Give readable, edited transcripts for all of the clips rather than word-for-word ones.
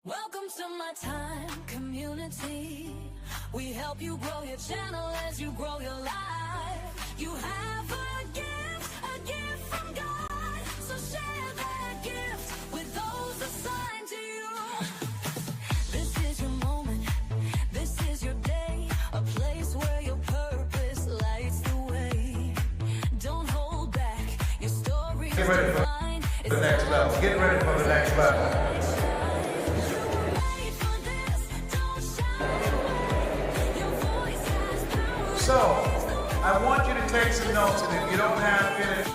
Welcome to my time community. We help you grow your channel as you grow your life. You have a gift from God. So share that gift with those assigned to you. This is your moment. This is your day. A place where your purpose lights the way. Don't hold back. Your story Get ready for the next level. Get ready for the next level. So, I want you to take some notes, and if you don't have it,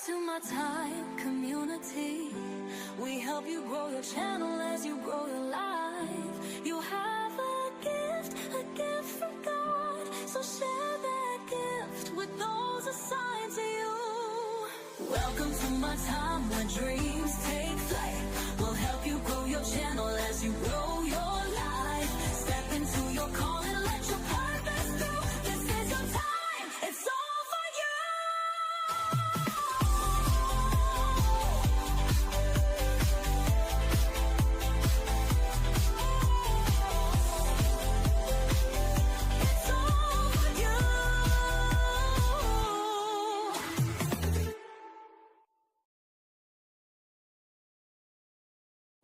to my time community. We help you grow your channel as you grow your life. You have a gift from God. So share that gift with those assigned to you. Welcome to my time where dreams take flight. We'll help you grow your channel as you grow your life. Step into your calling, let your purpose through. This is your time. It's all for you.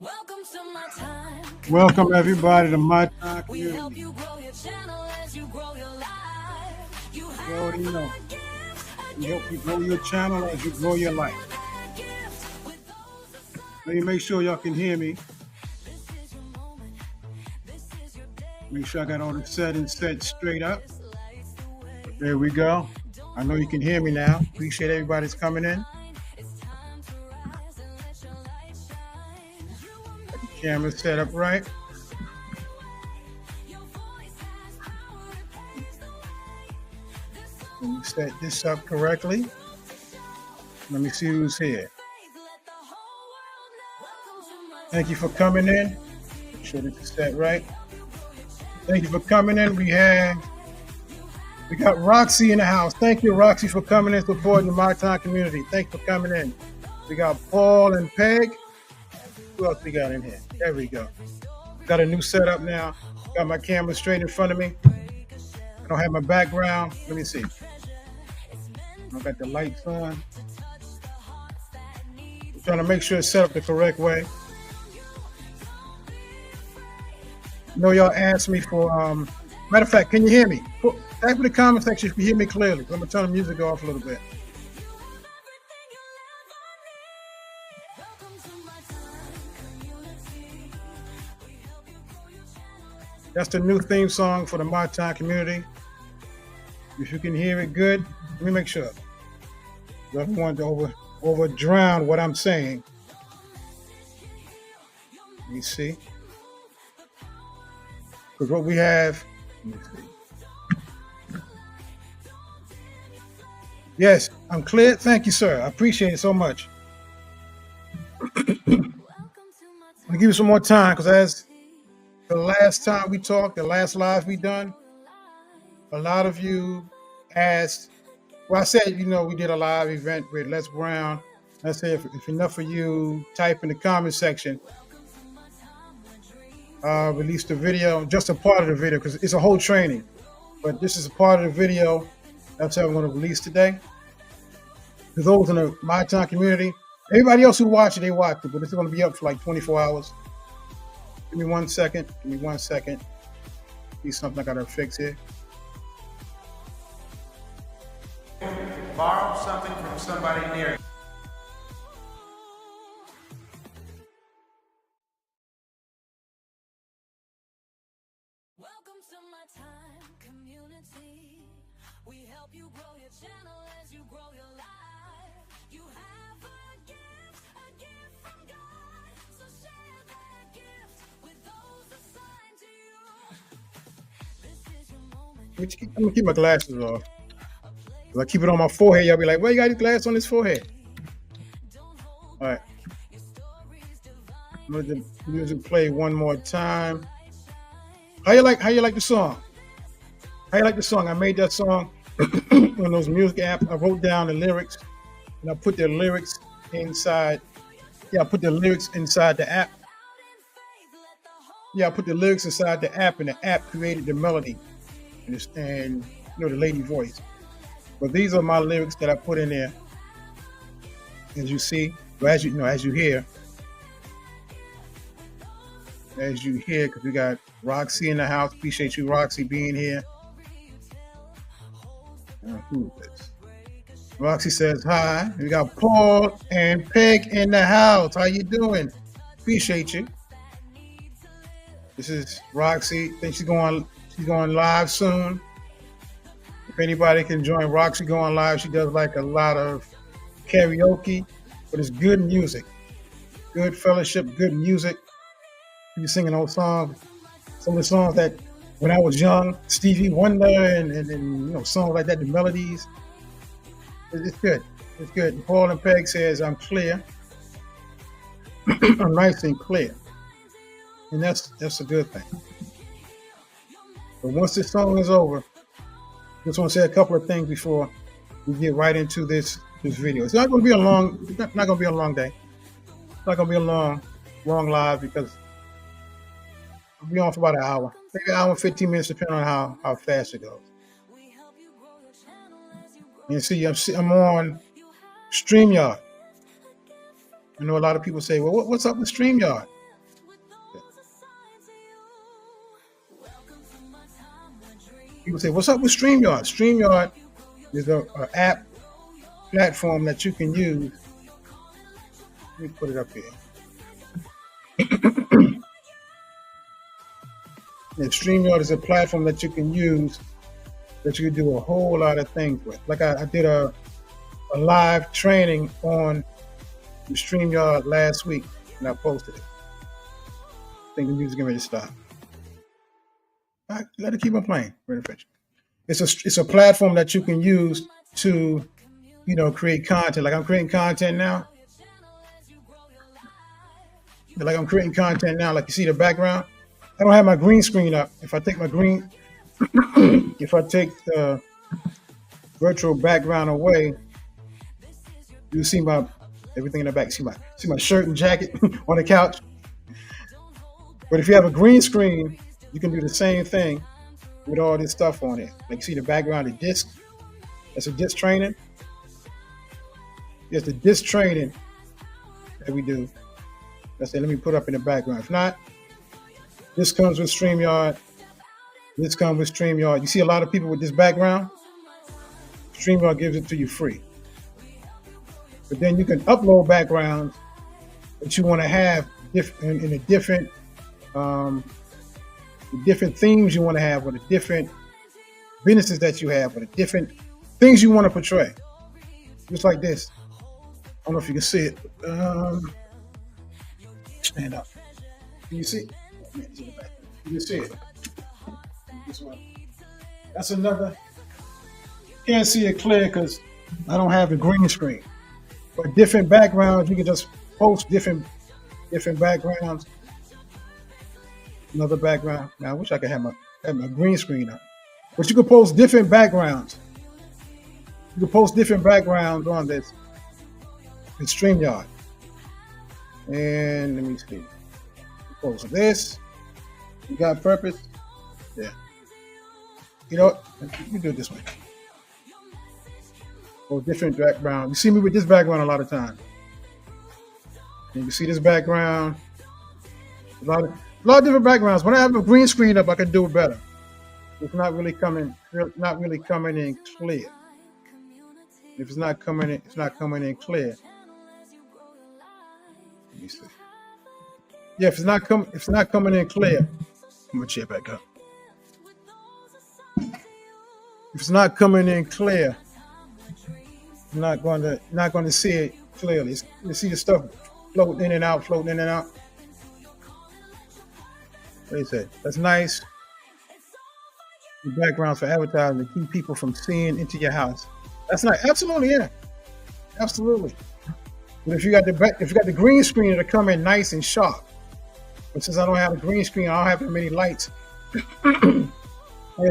Welcome to my time. Welcome everybody to my time We community. help you grow your channel as you grow your life. You You already have know. a gift, We help you grow your channel as you grow your life. that gift with those assigned. Let me make sure y'all can hear me. This is your moment. This is your day. Make sure I got all the settings set straight up. This lights the way. There we go. I know you can hear me now. Appreciate everybody's coming in. It's time to rise and let your light shine. You are made. Camera set up right. Your voice has power. It paves the way. This Let me set this up correctly. Let me see who's here. faith, let the whole world know. Welcome to my Thank you for coming in. Make sure this is set right. Thank you for coming in. We got Roxy in the house. Thank you, Roxy, for coming in, supporting the My Time community. Thank you for coming in. We got Paul and Peg. Who else we got in here? There we go. Got a new setup now. Got my camera straight in front of me. I don't have my background. Let me see. I got the lights on. I'm trying to make sure it's set up the correct way. I know y'all asked me for, matter of fact, can you hear me? Type in the comment section if you hear me clearly. I'm going to turn the music off a little bit. That's the new theme song for the My Time community. If you can hear it good, let me make sure. I don't want to over drown what I'm saying. Let me see. Because what we have, let me see. Yes, I'm clear. Thank you, sir. I appreciate it so much. I'm going to give you some more time because as the last time we talked, the last live we done, a lot of you asked, well, I said, we did a live event with Les Brown Let's say if enough of you type in the comment section, release the video, just a part of the video, because it's a whole training. But this is a part of the video. That's how I'm going to release today. For those in the My Time community, everybody else who watch it, they watch it, but it's going to be up for like 24 hours. Give me 1 second. Give me 1 second. See something I got to fix here. Borrow something from somebody near you. Welcome to My Time community. We help you grow your channel as you grow your life. You have a gift from God. So share that gift with those assigned to you. This is your moment. I'm gonna keep my glasses off. If I keep it on my forehead, y'all be like, "Well, you got your glasses on his forehead." All right. I'm gonna let the music play one more time. How you like the song? How you like the song? I made that song on those music apps. I wrote down the lyrics and I put the lyrics inside. Yeah, I put the lyrics inside the app. Yeah, I put the lyrics inside the app, and the app created the melody and the lady voice. But these are my lyrics that I put in there. As you see, or as you hear, because we got Roxy in the house. Appreciate you, Roxy, being here. Who is this? Roxy says hi. We got Paul and Peg in the house. How you doing? Appreciate you. This is Roxy. I think she's going live soon. If anybody can join Roxy going live, she does like a lot of karaoke, but it's good music, good fellowship, good music. You singing those songs, some of the songs that when I was young, Stevie Wonder and songs like that, the melodies. It's good. It's good. And Paul and Peg says I'm clear. I'm nice and clear. And that's a good thing. But once this song is over, just want to say a couple of things before we get right into this video. It's not going to be a long day. It's not going to be a long live because we'll be on for about an hour. Maybe an hour and 15 minutes, depending on how fast it goes. You see, I'm on StreamYard. I know a lot of people say, well, what's up with StreamYard? People say, what's up with StreamYard? StreamYard is an app platform that you can use. Let me put it up here. And StreamYard is a platform that you can use that you can do a whole lot of things with. Like I did a live training on the StreamYard last week, and I posted it. I think the music's getting ready to stop. All right, let it keep on playing. It's a platform that you can use to, create content. Like I'm creating content now. Like you see the background. I don't have my green screen up. If I take the virtual background away, you see everything in the back. See my shirt and jacket on the couch. But if you have a green screen, you can do the same thing with all this stuff on it. Like you see the background, the disc. That's a disc training. It's the disc training that we do. Let me put up in the background. If not, this comes with StreamYard. You see a lot of people with this background. StreamYard gives it to you free. But then you can upload backgrounds that you want to have in the different themes you want to have, or the different businesses that you have, or the different things you want to portray. Just like this. I don't know if you can see it. Stand up. Can you see it? You can see it. This one. That's another. Can't see it clear because I don't have the green screen. But different backgrounds, you can just post different backgrounds. Another background. Now I wish I could have my green screen up. But you can post different backgrounds. You can post different backgrounds on this. It's StreamYard. And let me see. Close this. You got purpose? Yeah. You know what? You do it this way. Or different background. You see me with this background a lot of times. And you see this background. A lot of different backgrounds. When I have a green screen up, I can do it better. It's not really coming in clear. If it's not coming in clear. Let me see. Yeah, if it's not coming in clear, I'm gonna check back up. If it's not coming in clear, I'm not going to see it clearly. You see the stuff floating in and out. What do you say? That's nice. The backgrounds for advertising to keep people from seeing into your house. That's nice. Absolutely, yeah. Absolutely. But if you got the green screen, it'll come in nice and sharp. But since I don't have a green screen, I don't have that many lights. I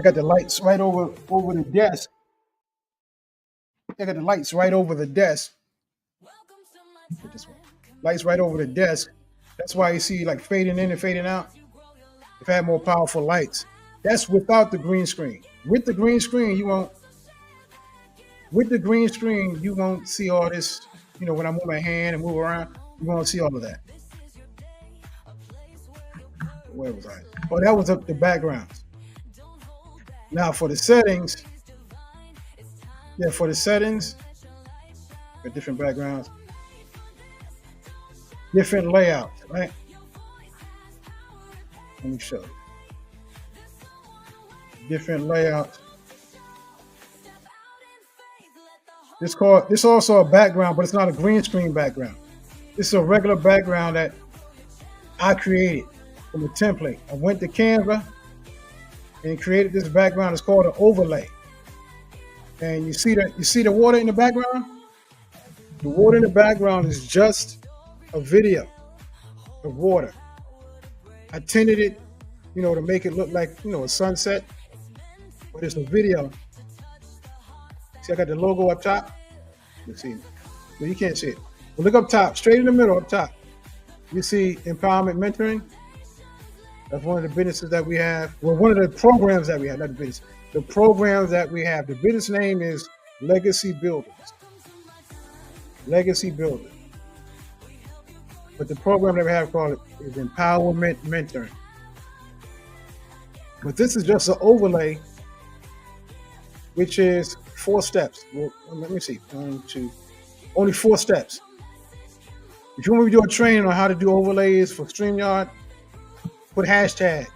got the lights right over the desk. I got the lights right over the desk. Put this way. Lights right over the desk. That's why you see like fading in and fading out. If I had more powerful lights, that's without the green screen. With the green screen, you won't see all this. You know, when I move my hand and move around, you won't see all of that. Where was I? Oh, that was up the backgrounds. Now for the settings, got different backgrounds, different layouts, right? Let me show you. Different layouts. This also a background, but it's not a green screen background. This is a regular background that I created from a template. I went to Canva and created this background. It's called an overlay. And you see the water in the background? The water in the background is just a video of water. I tinted it, to make it look like, a sunset, but it's a video. See, I got the logo up top. You see it. Well, you can't see it. But look up top, straight in the middle, up top. You see Empowerment Mentoring. That's one of the businesses that we have. Well, one of the programs that we have, not the business. The programs that we have. The business name is Legacy Builders. Legacy Builders. But the program that we have called is Empowerment Mentoring. But this is just an overlay, which is 4 steps. Well, let me see. 1, 2, only 4 steps. If you want me to do a training on how to do overlays for StreamYard, put hashtag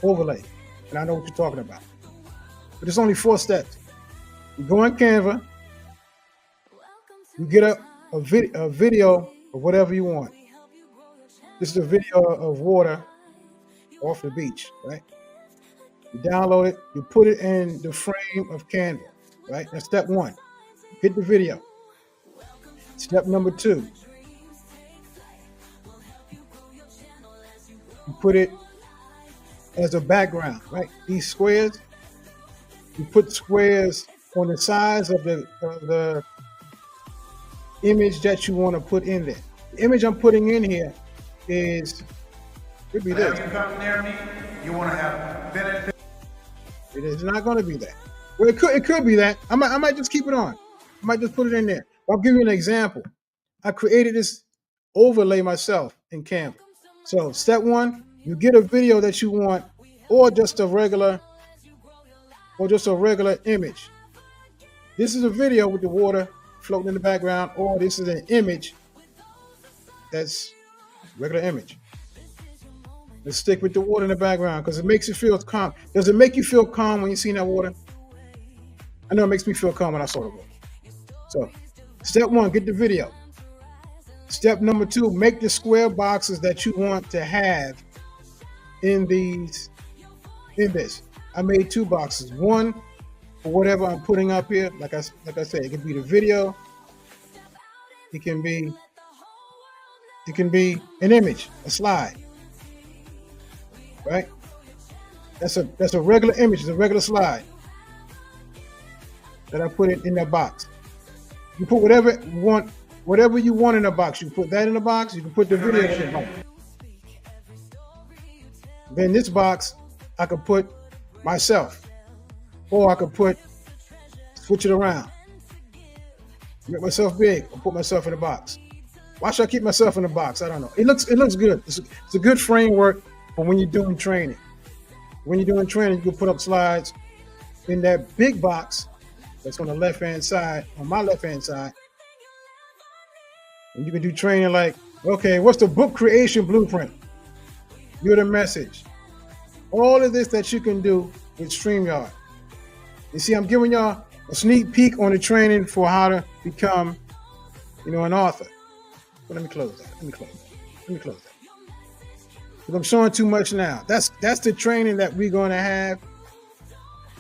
overlay, and I know what you're talking about. But it's only 4 steps. You go on Canva, you get a video of whatever you want. This is a video of water off the beach, right? You download it, you put it in the frame of Canva, right? That's step 1. Hit the video. Step number 2. You put it as a background, right? These squares, you put squares on the size of the image that you want to put in there. The image I'm putting in here could be this. If you come near me, you want to have benefit. It is not going to be that. Well, it could be that. I might just keep it on. I might just put it in there. I'll give you an example. I created this overlay myself in Canva. So step 1, you get a video that you want, or just a regular image. This is a video with the water floating in the background, or this is an image that's regular image. Let's stick with the water in the background because it makes you feel calm. Does it make you feel calm when you see that water? I know it makes me feel calm when I saw the water. So step 1, get the video. Step number 2, make the square boxes that you want to have in this. I made 2 boxes. One for whatever I'm putting up here. Like I said, it can be the video. It can be an image, a slide. Right? That's a regular image, it's a regular slide that I put in that box. You put whatever you want whatever you want in the box. You put that in the box. You can put the video in the box. Then this box, I could put myself, or I could switch it around. Make myself big or put myself in the box. Why should I keep myself in the box? I don't know. It looks good. It's a good framework for when you're doing training. When you're doing training, you can put up slides in that big box that's on the left-hand side, on my left-hand side. And you can do training like, okay, what's the book creation blueprint? You're the message. All of this that you can do with StreamYard. You see, I'm giving y'all a sneak peek on the training for how to become, an author. But let me close that. Let me close that. Because I'm showing too much now. That's the training that we're going to have.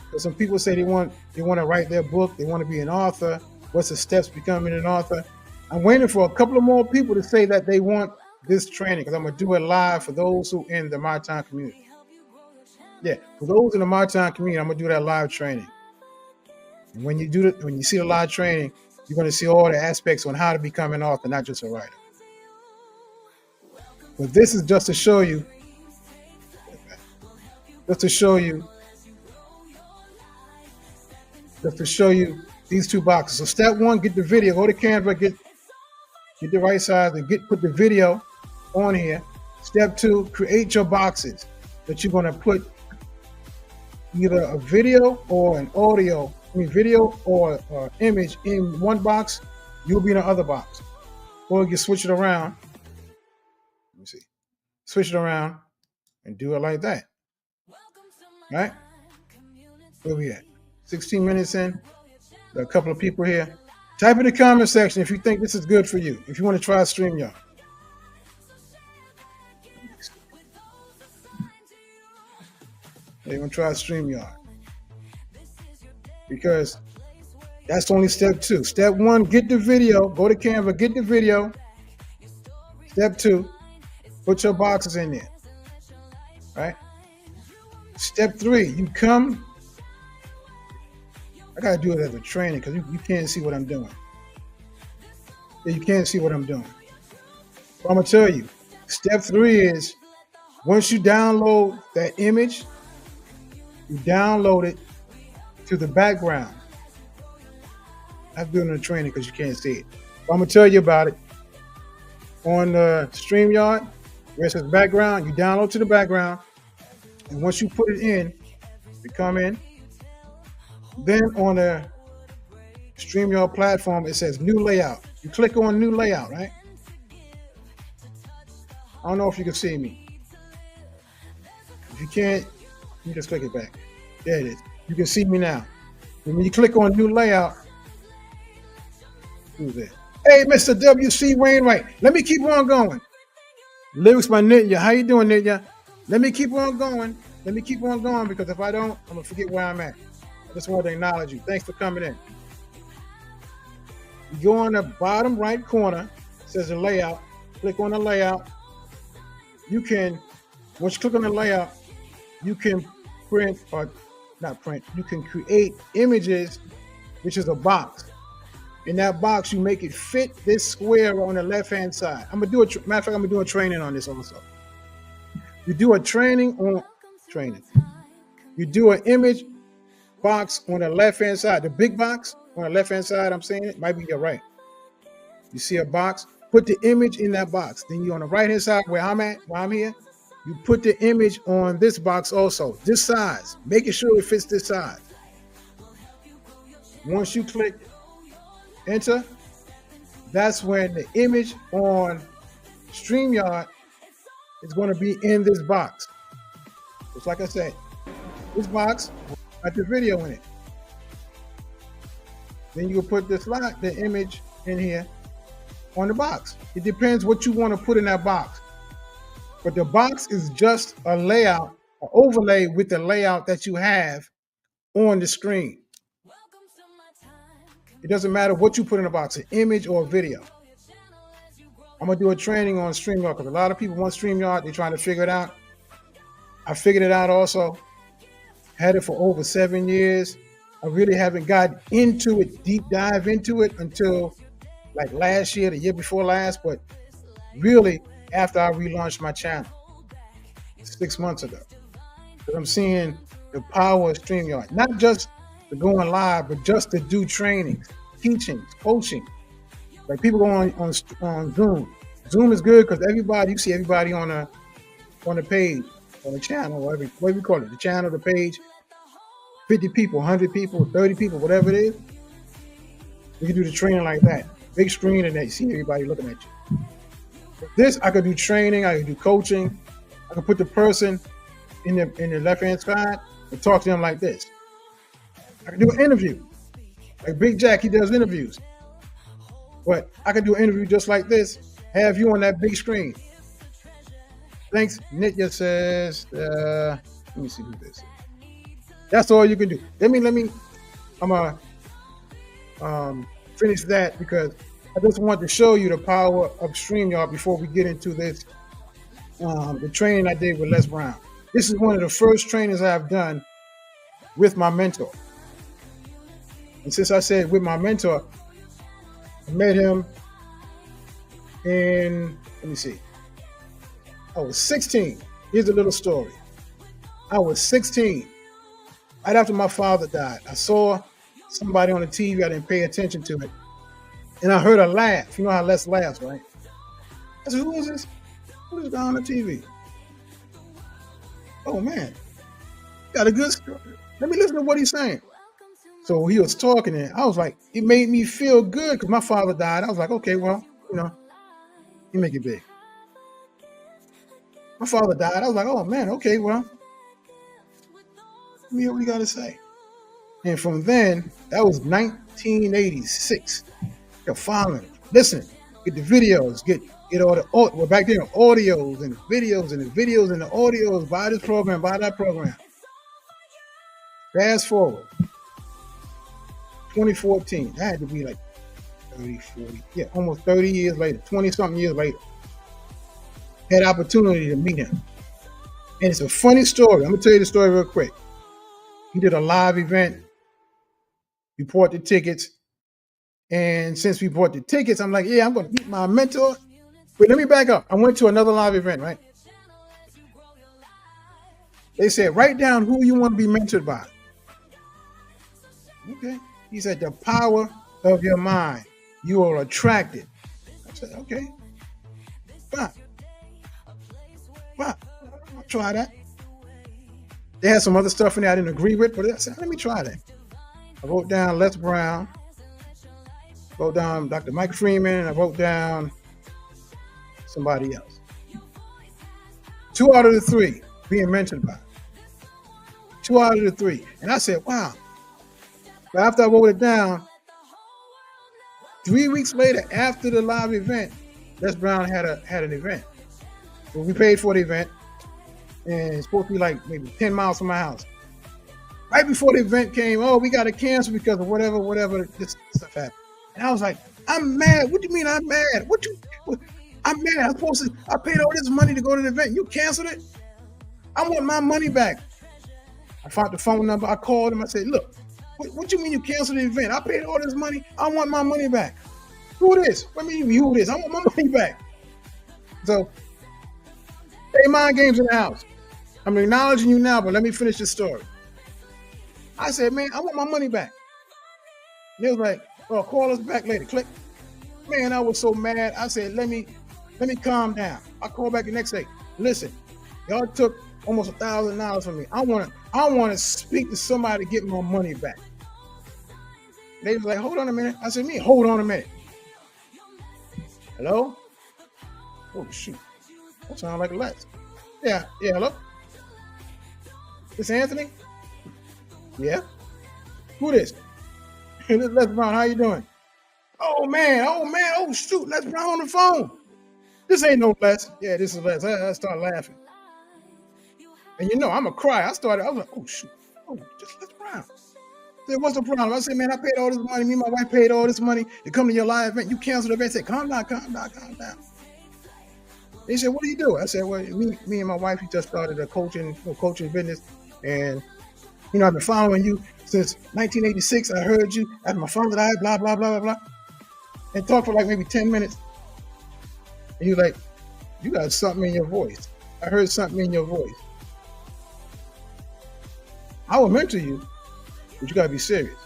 Because some people say they want to write their book. They want to be an author. What's the steps to becoming an author? I'm waiting for a couple of more people to say that they want this training, because I'm going to do it live for those who in the My Time community. Yeah, for those in the My Time community, I'm going to do that live training. And when you see the live training, you're going to see all the aspects on how to become an author, not just a writer. But this is just to show you these two boxes. So step one, get the video. Go to Canva, get the right size, and put the video on here. Step two, create your boxes that you're going to put either a video or an audio. Video or image in one box, you'll be in the other box. Or you switch it around. Let me see. Switch it around and do it like that. Right? Where we at? 16 minutes in. There are a couple of people here. Type in the comment section if you think this is good for you. If you want to try StreamYard. You want to try StreamYard. Because that's only step two. Step one, get the video. Go to Canva, get the video. Step two, put your boxes in there. Right? Step three, you come. I got to do it as a training because you can't see what I'm doing. You can't see what I'm doing. But I'm going to tell you, step three is once you download that image, you download it to the background. I'm doing a training because you can't see it. But I'm going to tell you about it. On the StreamYard, where it says background, you download to the background. And once you put it in, you come in. Then on the StreamYard platform, it says new layout. You click on new layout, right? I don't know if you can see me. If you can't, you just click it back. There it is. You can see me now. And when you click on new layout, who's that? Hey, Mr. W.C. Wainwright. Let me keep on going. Lyrics by Nitya. How you doing, Nitya? Let me keep on going. Because if I don't, I'm going to forget where I'm at. I just wanted to acknowledge you. Thanks for coming in. You go on the bottom right corner. It says the layout. Click on the layout. You can, once you click on the layout, you can print or not print, you can create images, which is a box. In that box, you make it fit this square on the left-hand side. I'm gonna do matter of fact, I'm gonna do a training on this also. You do a training on training. You do an image box on the left-hand side, the big box on the left-hand side. I'm saying it might be your right. You see a box, put the image in that box. Then you're on the right-hand side where I'm at, where I'm here. You put the image on this box also, this size, making sure it fits this size. Once you click enter, that's when the image on StreamYard is going to be in this box. Just like I said, this box got the video in it. Then you will put the image in here on the box. It depends what you want to put in that box. But the box is just a layout, an overlay with the layout that you have on the screen. It doesn't matter what you put in the box, an image or a video. I'm going to do a training on StreamYard because a lot of people want StreamYard. They're trying to figure it out. I figured it out also. Had it for over 7 years. I really haven't gotten into it, deep dive into it until like last year, the year before last, but really after I relaunched my channel 6 months ago. Because I'm seeing the power of StreamYard, not just to go on live, but just to do trainings, teachings, coaching. Like people go on Zoom. Zoom is good because you see everybody on the page, on the channel, whatever we call it, the channel, the page, 50 people, 100 people, 30 people, whatever it is. You can do the training like that. Big screen and they see everybody looking at you. With this, I could do training, I could do coaching. I could put the person in the left-hand side and talk to them like this. I could do an interview. Like Big Jack, he does interviews. But I could do an interview just like this, have you on that big screen. Thanks. Nitya says, let me see who this is. That's all you can do. Let me, I'm going to finish that because I just want to show you the power of StreamYard before we get into this, the training I did with Les Brown. This is one of the first trainings I've done with my mentor. And since I said with my mentor, I met him in, let me see, I was 16. Here's a little story. I was 16. Right after my father died, I saw somebody on the TV. I didn't pay attention to it. And I heard a laugh. You know how Les laughs, right? I said, who is this? Who is this guy on the TV? Oh, man. Got a good story. Let me listen to what he's saying. So he was talking and I was like, it made me feel good because my father died. I was like, okay, well, you make it big. My father died. I was like, oh, man, okay, well, let me hear what he got to say. And from then, that was 1986. You're following, listening, get the videos, get all the, well, back then, audios and videos and the videos and the audios, buy this program, buy that program. Fast forward, 2014, that had to be like 30, 40, yeah, almost 30 years later, 20-something years later. Had opportunity to meet him. And it's a funny story. I'm going to tell you the story real quick. He did a live event. We bought the tickets. And since we bought the tickets, I'm like, yeah, I'm going to meet my mentor. But let me back up. I went to another live event, right? They said, write down who you want to be mentored by. Okay. He said, the power of your mind. You are attracted. I said, okay. Fine. I'll try that. They had some other stuff in there I didn't agree with, but I said, let me try that. I wrote down Les Brown, wrote down Dr. Mike Freeman, and I wrote down somebody else. 2 out of the 3 being mentioned by. 2 out of the 3. And I said, wow. But after I wrote it down, 3 weeks later, after the live event, Les Brown had an event. So we paid for the event, and it's supposed to be like maybe 10 miles from my house. Right before the event came, oh, we got to cancel because of whatever this stuff happened. And I was like, I'm mad. What do you mean I'm mad? I'm mad. I paid all this money to go to the event. You canceled it? I want my money back. I found the phone number. I called him. I said, look, what you mean you canceled the event? I paid all this money. I want my money back. Who this? What do you mean who this? I want my money back. So, hey, mind games in the house. I'm acknowledging you now, but let me finish this story. I said, man, I want my money back. And they was like, oh, call us back later. Click. Man, I was so mad. I said, let me calm down. I called back the next day. Listen, y'all took almost $1,000 from me. I want to speak to somebody to get my money back. They was like, hold on a minute. I said, hold on a minute. Hello? Oh, shoot. That sounds like a Les. Yeah, hello? This Anthony? Yeah? Who this? This is Les Brown. How you doing? Oh, man. Oh, shoot. Les Brown on the phone. This ain't no Les. Yeah, this is Les. I started laughing. And I'm a cry. I was like, oh, shoot. Oh, just Les Brown. I said, what's the problem? I said, man, I paid all this money. Me and my wife paid all this money to come to your live event. You canceled the event. I said, calm down. They said, what do you do? I said, well, me and my wife, we just started a coaching business. And, I've been following you since 1986. I heard you after my father died, blah, blah, blah, blah, blah. and talked for like maybe 10 minutes. And you're like, you got something in your voice. I heard something in your voice. I will mentor you, but you got to be serious.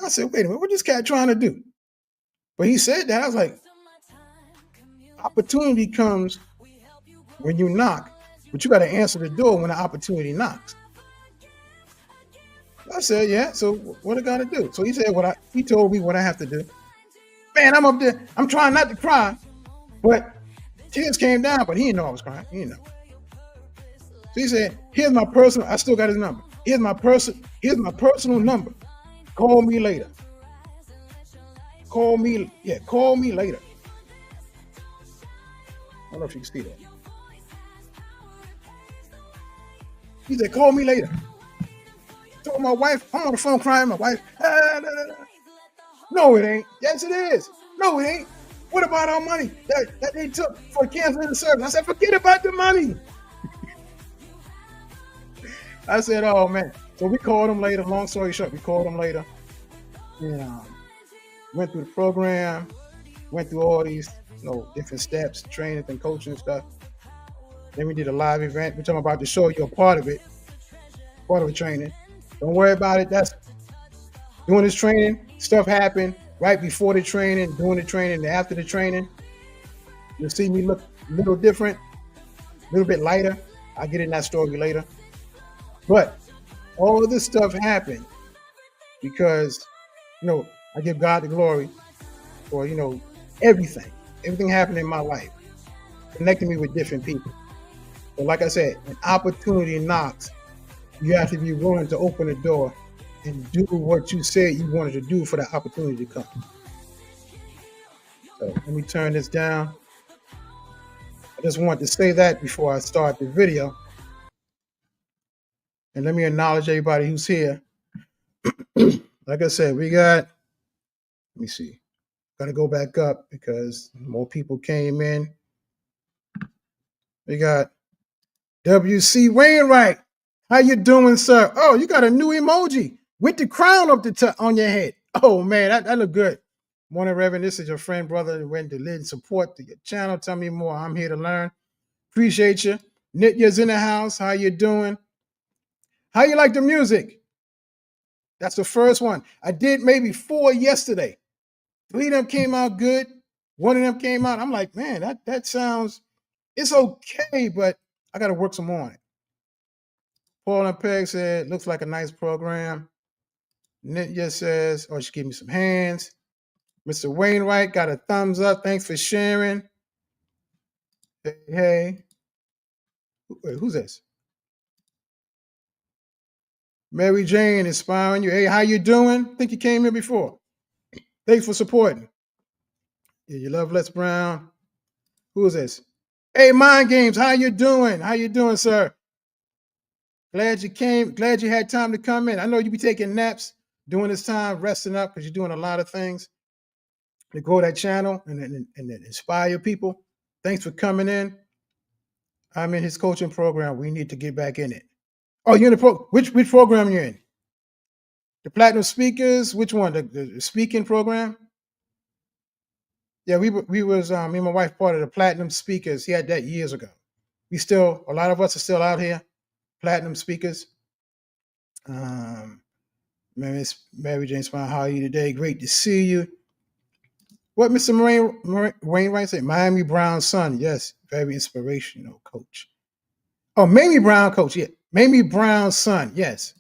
I said, wait a minute, what this cat trying to do? But he said that. I was like, opportunity comes when you knock, but you got to answer the door when the opportunity knocks. I said, yeah, so what I got to do? So he said, he told me what I have to do. Man, I'm up there. I'm trying not to cry, but tears came down, but he didn't know I was crying. He didn't know. So he said, here's my personal, I still got his number. Here's my personal number. Call me later. Call me later. I don't know if you can see that. He said, call me later. I told my wife, I'm on the phone crying. My wife, no, it ain't. Yes, it is. No, it ain't. What about our money that they took for canceling the service? I said, forget about the money. I said, oh, man. So we called him later. Long story short, we called him later. And went through the program, went through all these different steps, training and coaching and stuff. Then we did a live event. We're talking about to show you a part of it, part of the training. Don't worry about it. That's doing this training. Stuff happened right before the training, during the training, and after the training. You'll see me look a little different, a little bit lighter. I'll get in that story later. But all of this stuff happened because, I give God the glory for, everything. Everything happened in my life, connecting me with different people. But like I said, when opportunity knocks, you have to be willing to open the door and do what you said you wanted to do for the opportunity to come. So let me turn this down. I just want to say that before I start the video. And let me acknowledge everybody who's here. Like I said, let me see. Got to go back up because more people came in. We got W.C. Wainwright. How you doing, sir? Oh, you got a new emoji with the crown up on your head. Oh, man, that look good. Morning, Reverend. This is your friend, brother, who went to lead support to your channel. Tell me more. I'm here to learn. Appreciate you. Nitya's in the house. How you doing? How you like the music? That's the first one. I did maybe 4 yesterday. 3 of them came out good. 1 of them came out. I'm like, man, that sounds, it's okay, but I got to work some more on it. Paul and Peg said, looks like a nice program. Nitya says, she gave me some hands. Mr. Wainwright got a thumbs up. Thanks for sharing. Hey. Wait, who's this? Mary Jane, inspiring you. Hey, how you doing? Think you came here before. Thanks for supporting. Yeah, you love Les Brown. Who is this? Hey, Mind Games, how you doing? How you doing, sir? Glad you came. Glad you had time to come in. I know you be taking naps during this time, resting up because you're doing a lot of things to grow that channel and inspire people. Thanks for coming in. I'm in his coaching program. We need to get back in it. Oh, you're in the which program you're in? The Platinum Speakers. Which one? The speaking program? Yeah, we was me and my wife part of the Platinum Speakers. He had that years ago. A lot of us are still out here. Platinum Speakers. Mary Jane Spine, how are you today? Great to see you. What Mr. Wainwright said? Miami Brown's son. Yes, very inspirational coach. Oh, Mamie Brown coach. Yeah, Mamie Brown's son. Yes.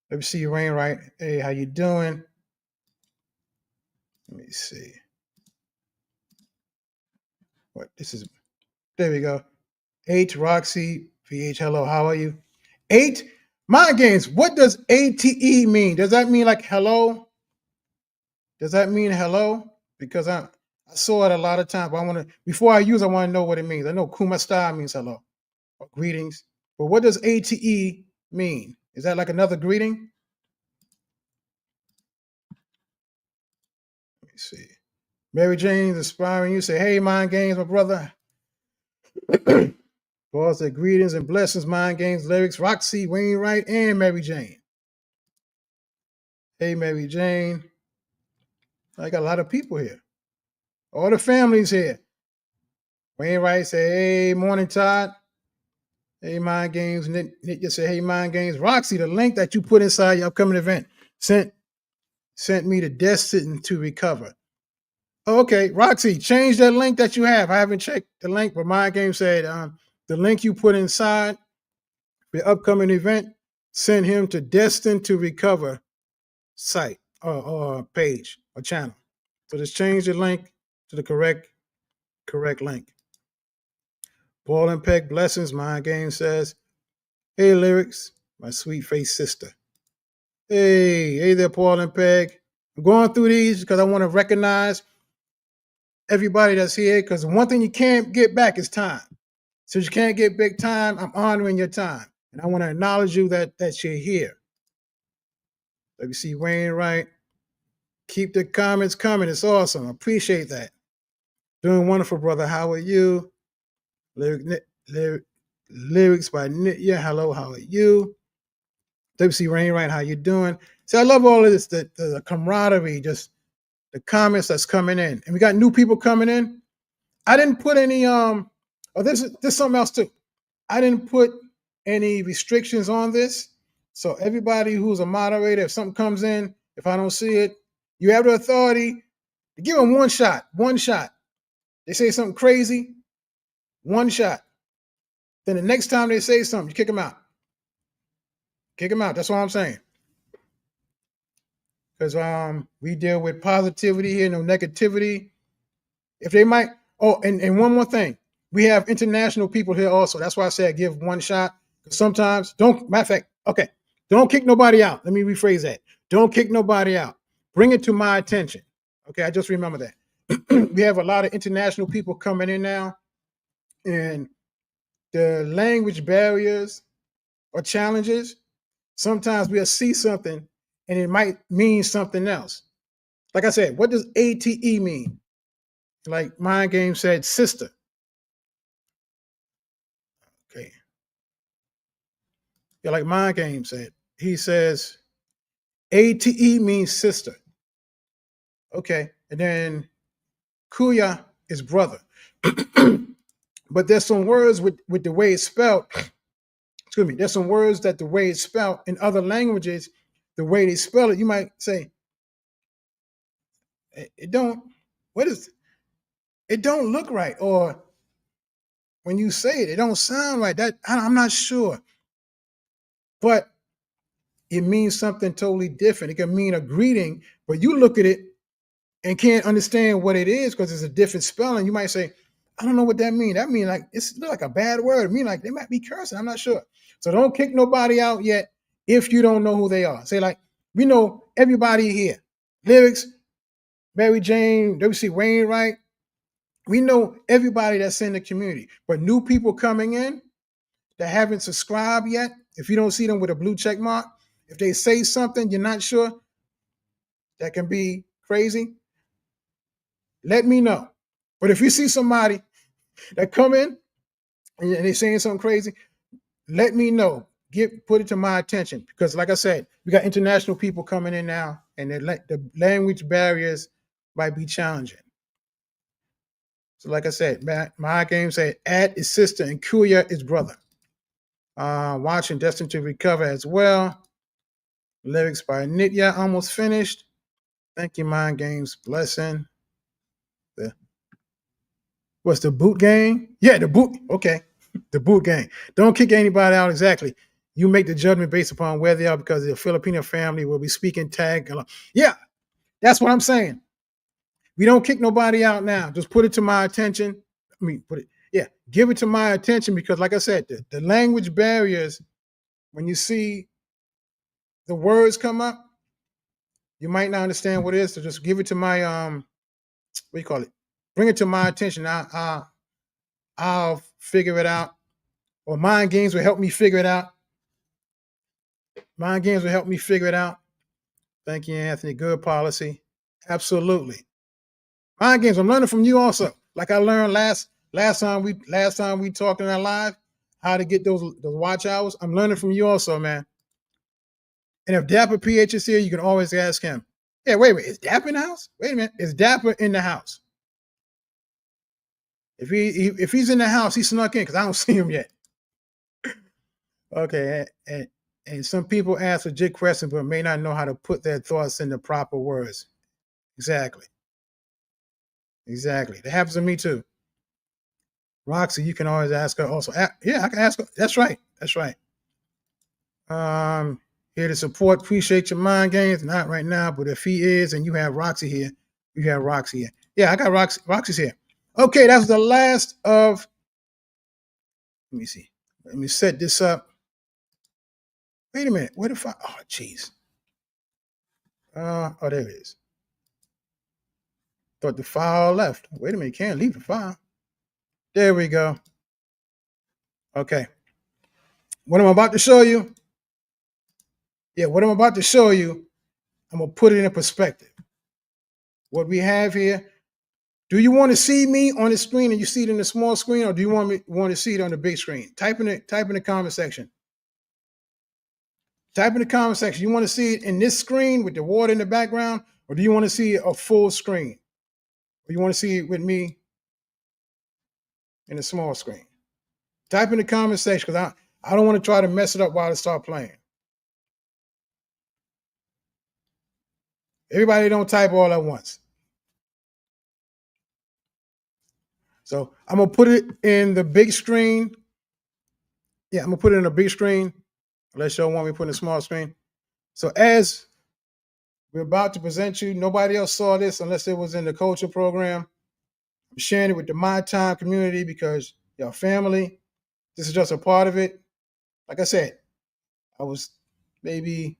Let me see you, Wainwright. Hey, how you doing? Let me see. There we go. 8, Roxy, VH, hello, how are you? 8, Mind Games, what does ATE mean? Does that mean like hello? Does that mean hello? Because I saw it a lot of times, but before I want to know what it means. I know Kumasta means hello, or greetings, but what does ATE mean? Is that like another greeting? Let me see. Mary Jane's inspiring you. Say, hey, Mind Games, my brother. Paul said, greetings and blessings, Mind Games, lyrics, Roxy, Wainwright, and Mary Jane. Hey, Mary Jane. I got a lot of people here. All the families here. Wainwright say, hey, morning, Todd. Hey, Mind Games. Nick just said, hey, Mind Games. Roxy, the link that you put inside your upcoming event sent me to Destined to Recover. Oh, okay, Roxy, change that link that you have. I haven't checked the link, but Mind Game said the link you put inside the upcoming event sent him to Destined to Recover site or page or channel. So just change the link to the correct link. Paul and Peck, blessings. Mind Game says, hey, Lyrics, my sweet face sister. Hey there, Paul and Peg. I'm going through these because I want to recognize everybody that's here, because one thing you can't get back is time. Since you can't get big time, I'm honoring your time. And I want to acknowledge you that you're here. Let me see, Wainwright. Keep the comments coming. It's awesome. I appreciate that. Doing wonderful, brother. How are you? Lyrics by Nitya. Hello, how are you? WC Wainwright, how you doing? See, I love all of this, the camaraderie, just the comments that's coming in. And we got new people coming in. I didn't put any this is something else too. I didn't put any restrictions on this. So everybody who's a moderator, if something comes in, if I don't see it, you have the authority to give them one shot. One shot. They say something crazy, one shot. Then the next time they say something, you kick them out. Kick them out. That's what I'm saying. Because we deal with positivity here, no negativity. If they might, and one more thing. We have international people here also. That's why I said give one shot. Sometimes don't, matter of fact, okay, don't kick nobody out. Let me rephrase that. Don't kick nobody out. Bring it to my attention. Okay, I just remember that. We have a lot of international people coming in now, and the language barriers or challenges, sometimes we'll see something and it might mean something else. Like I said, what does ATE mean? Like Mind Game said, sister. Okay. Yeah, like Mind Game said. He says ATE means sister. Okay. And then Kuya is brother. But there's some words with the way it's spelled. Excuse me. There's some words that the way it's spelled in other languages, the way they spell it, you might say, it don't, what is it don't look right. Or when you say it, it don't sound right. That I'm not sure. But it means something totally different. It can mean a greeting, but you look at it and can't understand what it is because it's a different spelling. You might say, I don't know what that means. That means like it's like a bad word. It means like they might be cursing. I'm not sure. So don't kick nobody out yet if you don't know who they are. Say like, we know everybody here. Lyrics, Mary Jane, WC Wainwright. We know everybody that's in the community. But new people coming in that haven't subscribed yet, if you don't see them with a blue check mark, if they say something you're not sure, that can be crazy, let me know. But if you see somebody that come in and they're saying something crazy, let me know. Put it to my attention. Because like I said, we got international people coming in now, and the language barriers might be challenging. So like I said, my game said Ad is sister and Kuya is brother. Watching Destined to Recover as well. Lyrics by Nitya, almost finished. Thank you, Mind Games. Blessing. What's the boot game? Yeah, the boot. Okay, the boot game. Don't kick anybody out exactly. You make the judgment based upon where they are, because the Filipino family will be speaking tag. Yeah, that's what I'm saying. We don't kick nobody out now. Just put it to my attention. Give it to my attention, because like I said, the language barriers, when you see the words come up, you might not understand what it is. So just give it to my what do you call it? Bring it to my attention. I'll figure it out. Or Mind Games will help me figure it out. Mind Games will help me figure it out. Thank you, Anthony. Good policy. Absolutely. Mind Games, I'm learning from you also. Like I learned last time we talked in our live, how to get those watch hours. I'm learning from you also, man. And if Dapper PH is here, you can always ask him. Yeah, wait, is Dapper in the house? Wait a minute, is Dapper in the house? If he's in the house, he snuck in because I don't see him yet. Okay, and some people ask legit questions but may not know how to put their thoughts into proper words. Exactly. That happens to me too. Roxy, you can always ask her also. Yeah, I can ask her. That's right. Here to support. Appreciate your mind games. Not right now, but if he is, and you have Roxy here, you have Roxy here. Yeah, I got Roxy. Roxy's here. Okay, that's the last of. Let me see. Let me set this up. Wait a minute. Where the file? Oh, jeez. Oh, there it is. Thought the file left. Wait a minute. Can't leave the file. There we go. Okay. What I'm about to show you. Yeah, what I'm about to show you, I'm going to put it in perspective. What we have here. Do you want to see me on the screen and you see it in the small screen, or do you want to see it on the big screen? Type in the comment section. Type in the comment section. You want to see it in this screen with the water in the background, or do you want to see a full screen? Or you want to see it with me in the small screen? Type in the comment section because I don't want to try to mess it up while I start playing. Everybody don't type all at once. So I'm going to put it in the big screen. Yeah, I'm going to put it in the big screen unless y'all want me to put it in the small screen. So as we're about to present you, nobody else saw this unless it was in the culture program. I'm sharing it with the My Time community because y'all family. This is just a part of it. Like I said, I was maybe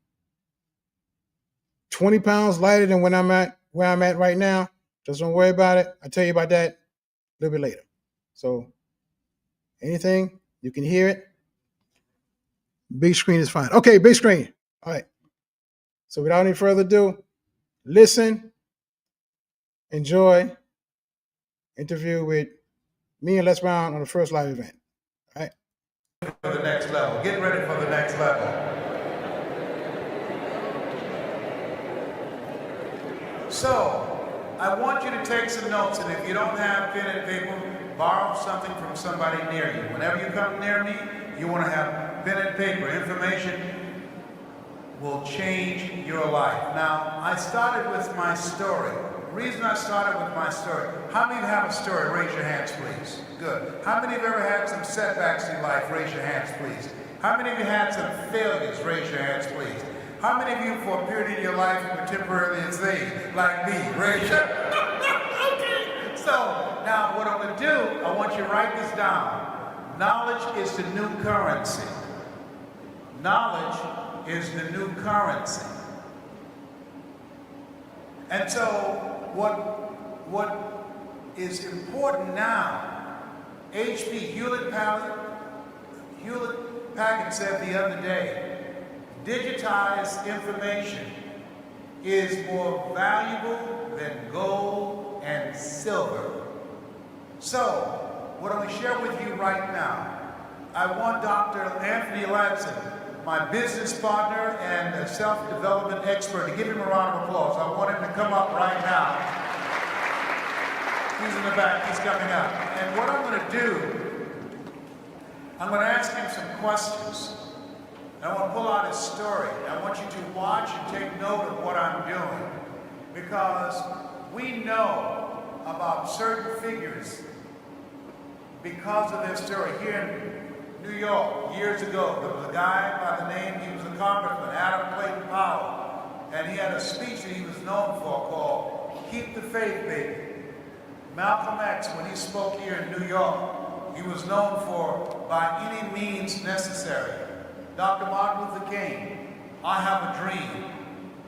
20 pounds lighter than where I'm at right now. Just don't worry about it. I'll tell you about that a little bit later. So anything, you can hear it. Big screen is fine. Okay, big screen. All right. So without any further ado, listen, enjoy, interview with me and Les Brown on the first live event. All right. For the next level. Get ready for the next level. So, I want you to take some notes, and if you don't have pen and paper, borrow something from somebody near you. Whenever you come near me, you want to have pen and paper. Information will change your life. Now, I started with my story. The reason I started with my story, how many of you have a story? Raise your hands, please. Good. How many of you ever had some setbacks in life? Raise your hands, please. How many of you had some failures? Raise your hands, please. How many of you, for a period in your life, were temporarily insane, like me? Raise your Okay. So, now what I'm going to do, I want you to write this down. Knowledge is the new currency. Knowledge is the new currency. And so, what is important now, Hewlett Packard said the other day, digitized information is more valuable than gold and silver. So, what I'm going to share with you right now, I want Dr. Anthony my business partner and a self-development expert, to give him a round of applause. I want him to come up right now. He's in the back, he's coming up. And what I'm going to do, I'm going to ask him some questions. I want to pull out his story. I want you to watch and take note of what I'm doing, because we know about certain figures because of their story. Here in New York, years ago, there was a guy by the name, he was a congressman, Adam Clayton Powell, and he had a speech that he was known for called "Keep the Faith, Baby." Malcolm X, when he spoke here in New York, he was known for "By any means necessary." Dr. Martin Luther King, "I have a dream."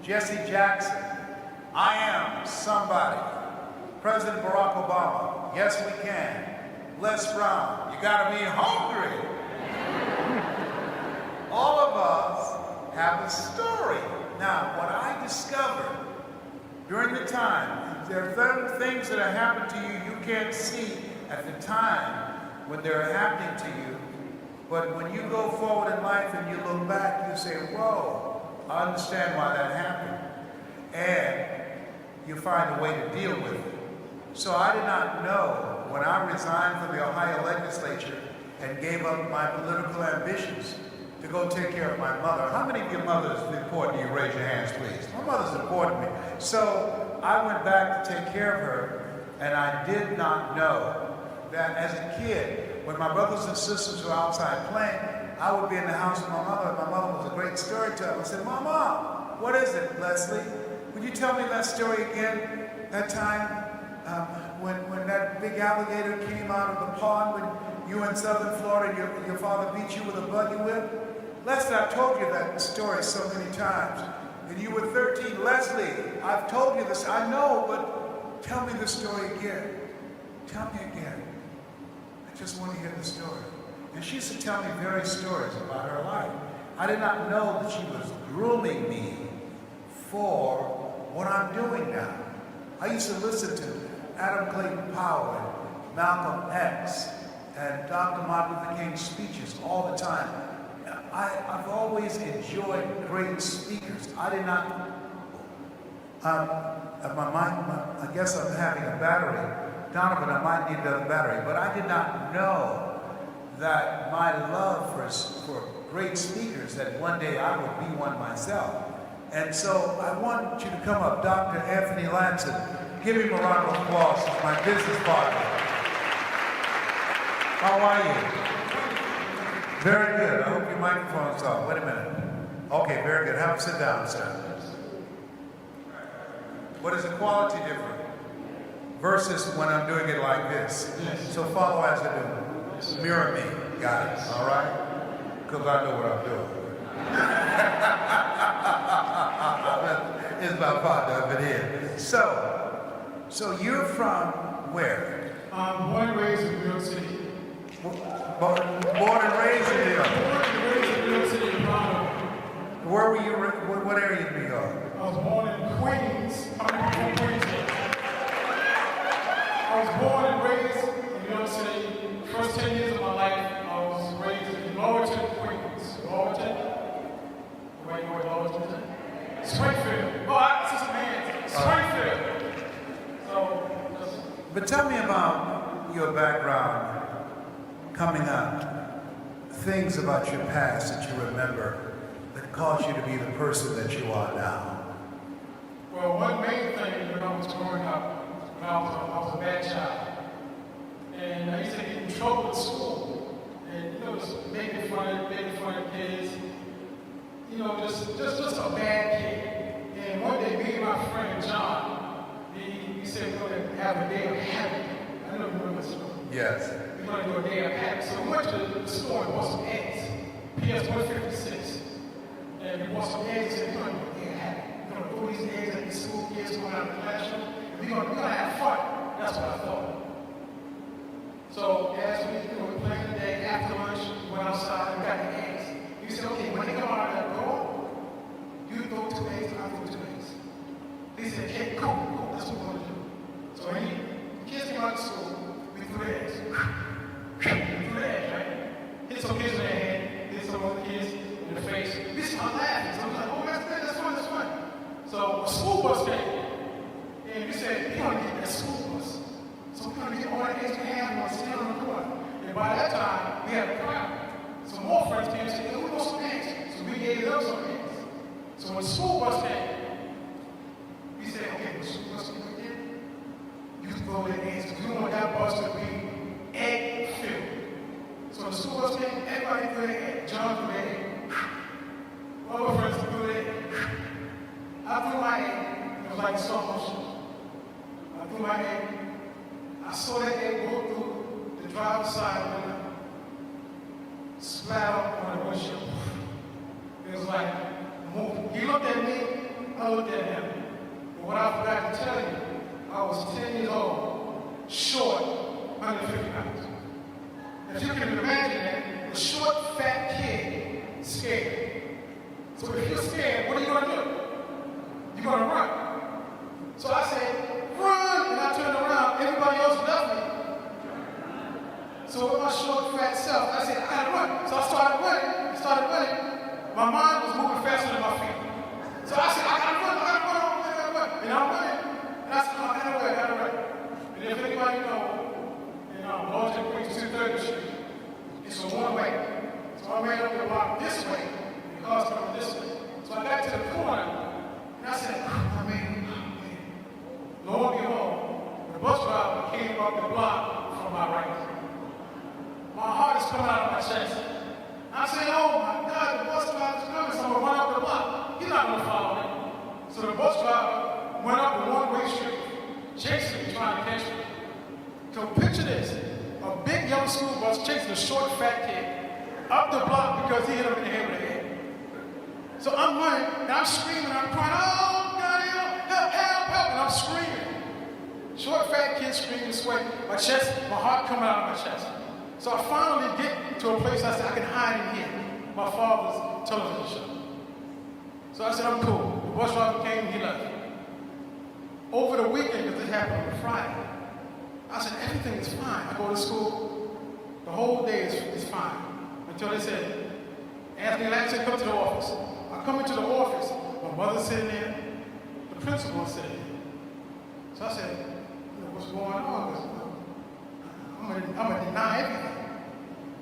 Jesse Jackson, "I am somebody." President Barack Obama, "Yes we can." Les Brown, "You gotta be hungry." All of us have a story. Now, what I discovered during the time, there are things that are happening to you can't see at the time when they're happening to you. But when you go forward in life and you look back, you say, whoa, I understand why that happened. And you find a way to deal with it. So I did not know when I resigned from the Ohio legislature and gave up my political ambitions to go take care of my mother. How many of your mothers are important to you? Raise your hands, please. My mother's important to me. So I went back to take care of her, and I did not know that as a kid, when my brothers and sisters were outside playing, I would be in the house with my mother, and my mother was a great storyteller. I said, Mama, what is it, Leslie? Would you tell me that story again? That time when that big alligator came out of the pond when you were in southern Florida, your father beat you with a buggy whip? Leslie, I've told you that story so many times. And you were 13. Leslie, I've told you this. I know, but tell me the story again. Tell me again. I just want to hear the story. And she used to tell me various stories about her life. I did not know that she was grooming me for what I'm doing now. I used to listen to Adam Clayton Powell and Malcolm X and Dr. Martin Luther King's speeches all the time. I've always enjoyed great speakers. I did not, I guess I'm having a battery. Donovan, I might need another battery, but I did not know that my love for great speakers, that one day I would be one myself. And so I want you to come up, Dr. Anthony Lanson. Give him a round of applause, my business partner. How are you? Very good. I hope your microphone's off. Wait a minute. Okay, very good. Have him sit down, sir. What is the quality different versus when I'm doing it like this? Yes. So follow as I do. Yes, Mirror me. Got it. All right? Because I know what I'm doing. It's my partner over here. So you're from where? Born and raised in New York City. Born and raised in New York. Born and raised in New York City, Toronto. Where were you? What area of New York? I was born in Queens. I'm from Queens. I was born and raised in New York City. First 10 years of my life, I was raised in Lowerton, Queens. Lowerton? Where you know where Lowerton is? Springfield. Oh, it's just a man. Springfield. So, just... But tell me about your background coming up. Things about your past that you remember that caused you to be the person that you are now. Well, one main thing when I was growing up, when I was a bad child. And I used to get in trouble at school. And, just making fun of kids. Just a bad kid. And one day, me and my friend John, he said we're going to have a day of happy. I don't remember the story. Yes. We're going to do a day of happy. So we went to the store and bought some eggs. PS 156. And we bought some eggs and we're going to do a day of happy. We're going to throw these eggs at the school kids going out of the classroom. And we're going to have fun. That's what I thought. So as we were playing the day after lunch, we went outside and got the eggs. We said, okay, when they come out of that door, you throw 2 eggs, I throw 2 eggs. They said, okay, cool, that's what we're going to do. So when the kids came out of school, we threw the eggs. We threw the eggs, right? Hit some kids in their head, hit some other kids in the face. We started laughing. So I was like, oh, that's fun, that's fun. So a school bus came, and we said, we're going to get that school bus. So we're going to get all the eggs we have and stand on the corner. And by that time, we had a crowd. So more friends came and said, hey, we want some eggs. So we gave them some eggs. So when the school bus came, we said, okay, when the school bus came again, you throw the eggs because we want that bus to be egg filled. So when the school bus came, everybody threw their egg. John threw their egg. All our friends threw their egg. I threw my egg. It was like slow motion. I threw my egg. I saw that egg go through the driver's side window, splatter on the windshield. It was like moving. He looked at me, I looked at him. But what I forgot to tell you, I was 10 years old, short, 150 pounds. If you can imagine that, a short, fat kid, scared. So if you're scared, what are you going to do? You're going to run. So I said, run! And I turned around, everybody else left me. So with my short, fat self, I said, I gotta run. So I started running. My mind was moving faster than my feet. chasing a short, fat kid up the block because he hit him in the head with a head. So I'm running, and I'm screaming, I'm crying, oh, God, help, help, help, and I'm screaming. Short, fat kid screaming, sweating, my chest, my heart coming out of my chest. So I finally get to a place I said, I can hide in here. My father's television show. So I said, I'm cool. The bus driver came, he left. Over the weekend, because this happened on Friday, I said, everything is fine. I go to school, the whole day is fine. Until they said, Anthony Langston, come to the office. I come into the office, my mother's sitting there, the principal is sitting there. So I said, what's going on? I'm gonna deny everything.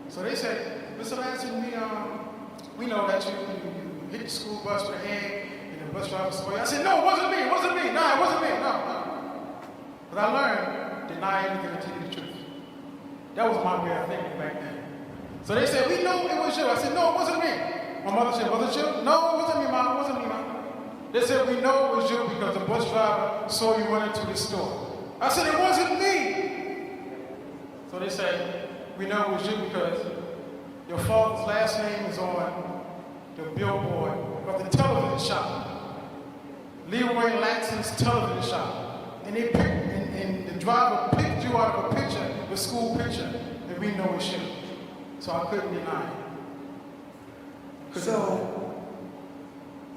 So they said, Mr. Langston, we know that you hit the school bus with a head, and the bus driver saw you. I said, no, it wasn't me. No, it wasn't me. No. But I learned, deny everything until you the truth. That was my way of thinking back then. So they said, we know it was you. I said, no, it wasn't me. My mother said, was it you? No, it wasn't me, Mom. It wasn't me, Mom. They said, we know it was you because the bus driver saw you run into the store. I said, it wasn't me. So they said, we know it was you because your father's last name is on the billboard of the television shop. Leroy Langston's television shop. And they picked, and the driver picked you out of a picture, the school picture, and we know it's you. So I couldn't deny it. So,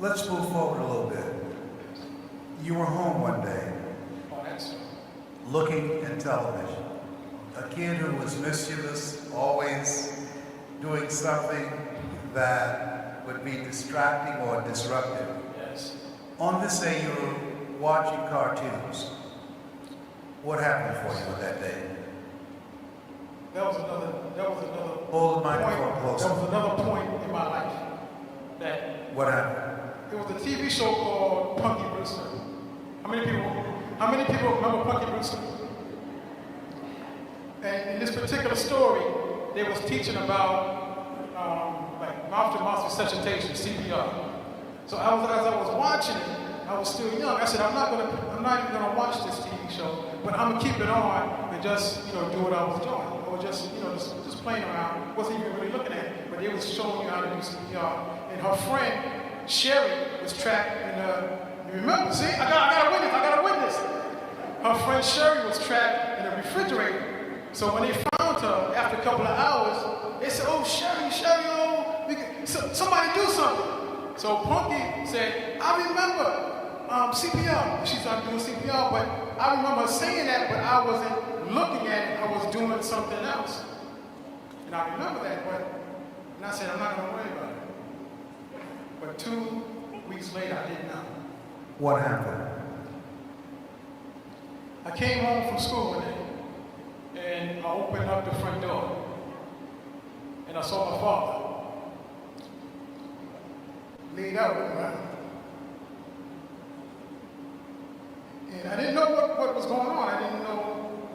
let's move forward a little bit. You were home one day, looking at television. A kid who was mischievous, always doing something that would be distracting or disruptive. Yes. On this day, you were watching cartoons. What happened for you that day? That was another Hold the microphone closer. That was another point in my life. What happened? It was a TV show called Punky Brewster. How many people remember Punky Brewster? And in this particular story, they was teaching about like mouth-to-mouth resuscitation, CPR. So as I was watching it, I was still young. I said, I'm not even gonna watch this TV show, but I'm gonna keep it on and just do what I was doing. I was just just playing around. Wasn't even really looking at it, but they was showing me how to do CPR. And her friend Sherry was trapped in you remember? See, I got a witness. Her friend Sherry was trapped in a refrigerator. So when they found her after a couple of hours, they said, "Oh, Sherry, somebody do something." So Punky said, "I remember CPR." She's not doing CPR, but I remember saying that, but I wasn't looking at it. I was doing something else. And I remember that, and I said, I'm not going to worry about it. But 2 weeks later, I didn't know. What happened? I came home from school one day, and I opened up the front door, and I saw my father laid out with me. And I didn't know what was going on. I didn't know,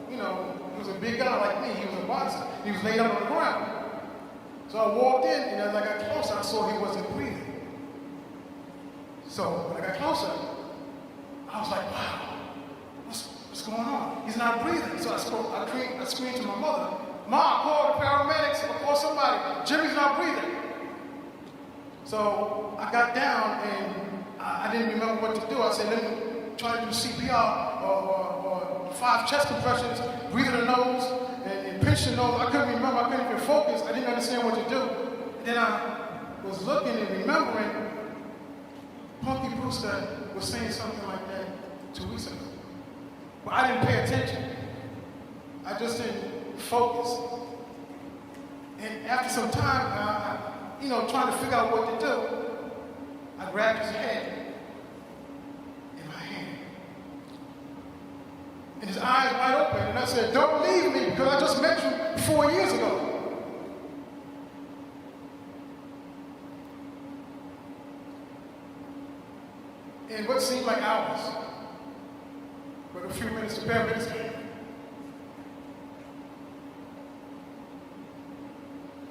he was a big guy like me. He was a boxer. He was laid out on the ground. So I walked in, and as I got closer, I saw he wasn't breathing. So when I got closer, I was like, wow, what's going on? He's not breathing. So I screamed to my mother, Mom, call the paramedics or call somebody. Jimmy's not breathing. So I got down, and I didn't remember what to do. I said, let me try to do CPR or 5 chest compressions, breathe in the nose, and pinch the nose. I couldn't remember. I couldn't even focus. I didn't understand what to do. And then I was looking and remembering Punky Brewster was saying something like that 2 weeks ago. But I didn't pay attention. I just didn't focus. And after some time, trying to figure out what to do, I grabbed his head in my hand. And his eyes wide open, and I said, don't leave me, because I just met you 4 years ago. And what seemed like hours, but a few minutes, the paramedics came.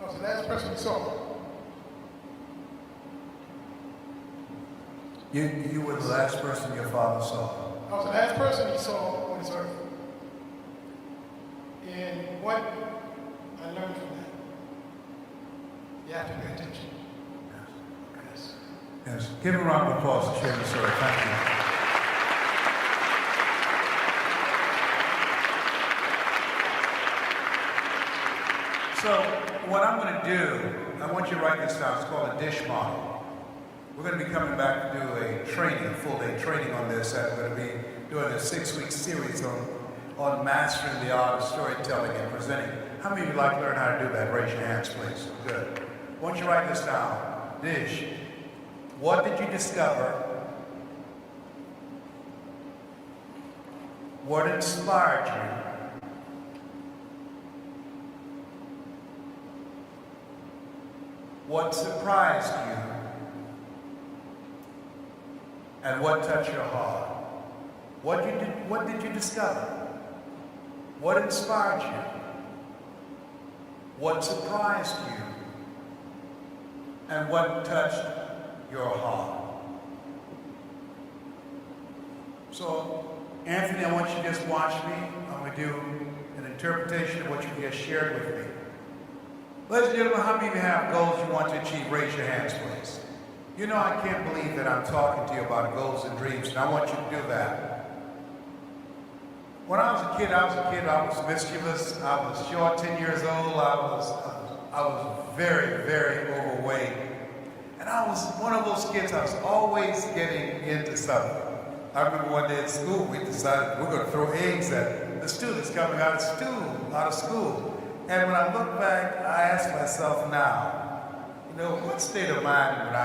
I was the last person he saw. You were the last person your father saw. I was the last person he saw on this earth. And what I learned from that have to pay attention. Yes. Yes. Give him a round of applause to share the story. Thank you. So what I'm going to do, I want you to write this down. It's called a dish model. We're going to be coming back to do a training, a full-day training on this. And we're going to be doing a 6-week series on mastering the art of storytelling and presenting. How many of you like to learn how to do that? Raise your hands, please. Good. Why don't you write this down? Dish. What did you discover? What inspired you? What surprised you? And what touched your heart? What did you discover? What inspired you? What surprised you? And what touched your heart? So, Anthony, I want you to just watch me. I'm going to do an interpretation of what you just shared with me. Ladies and gentlemen, how many of you have goals you want to achieve? Raise your hands, please. You know, I can't believe that I'm talking to you about goals and dreams, and I want you to do that. When I was a kid, I was mischievous. I was short, 10 years old. I was very, very overweight. And I was one of those kids, I was always getting into something. I remember one day at school, we decided we're going to throw eggs at the students coming out of school. And when I look back, I ask myself now, you know, what state of mind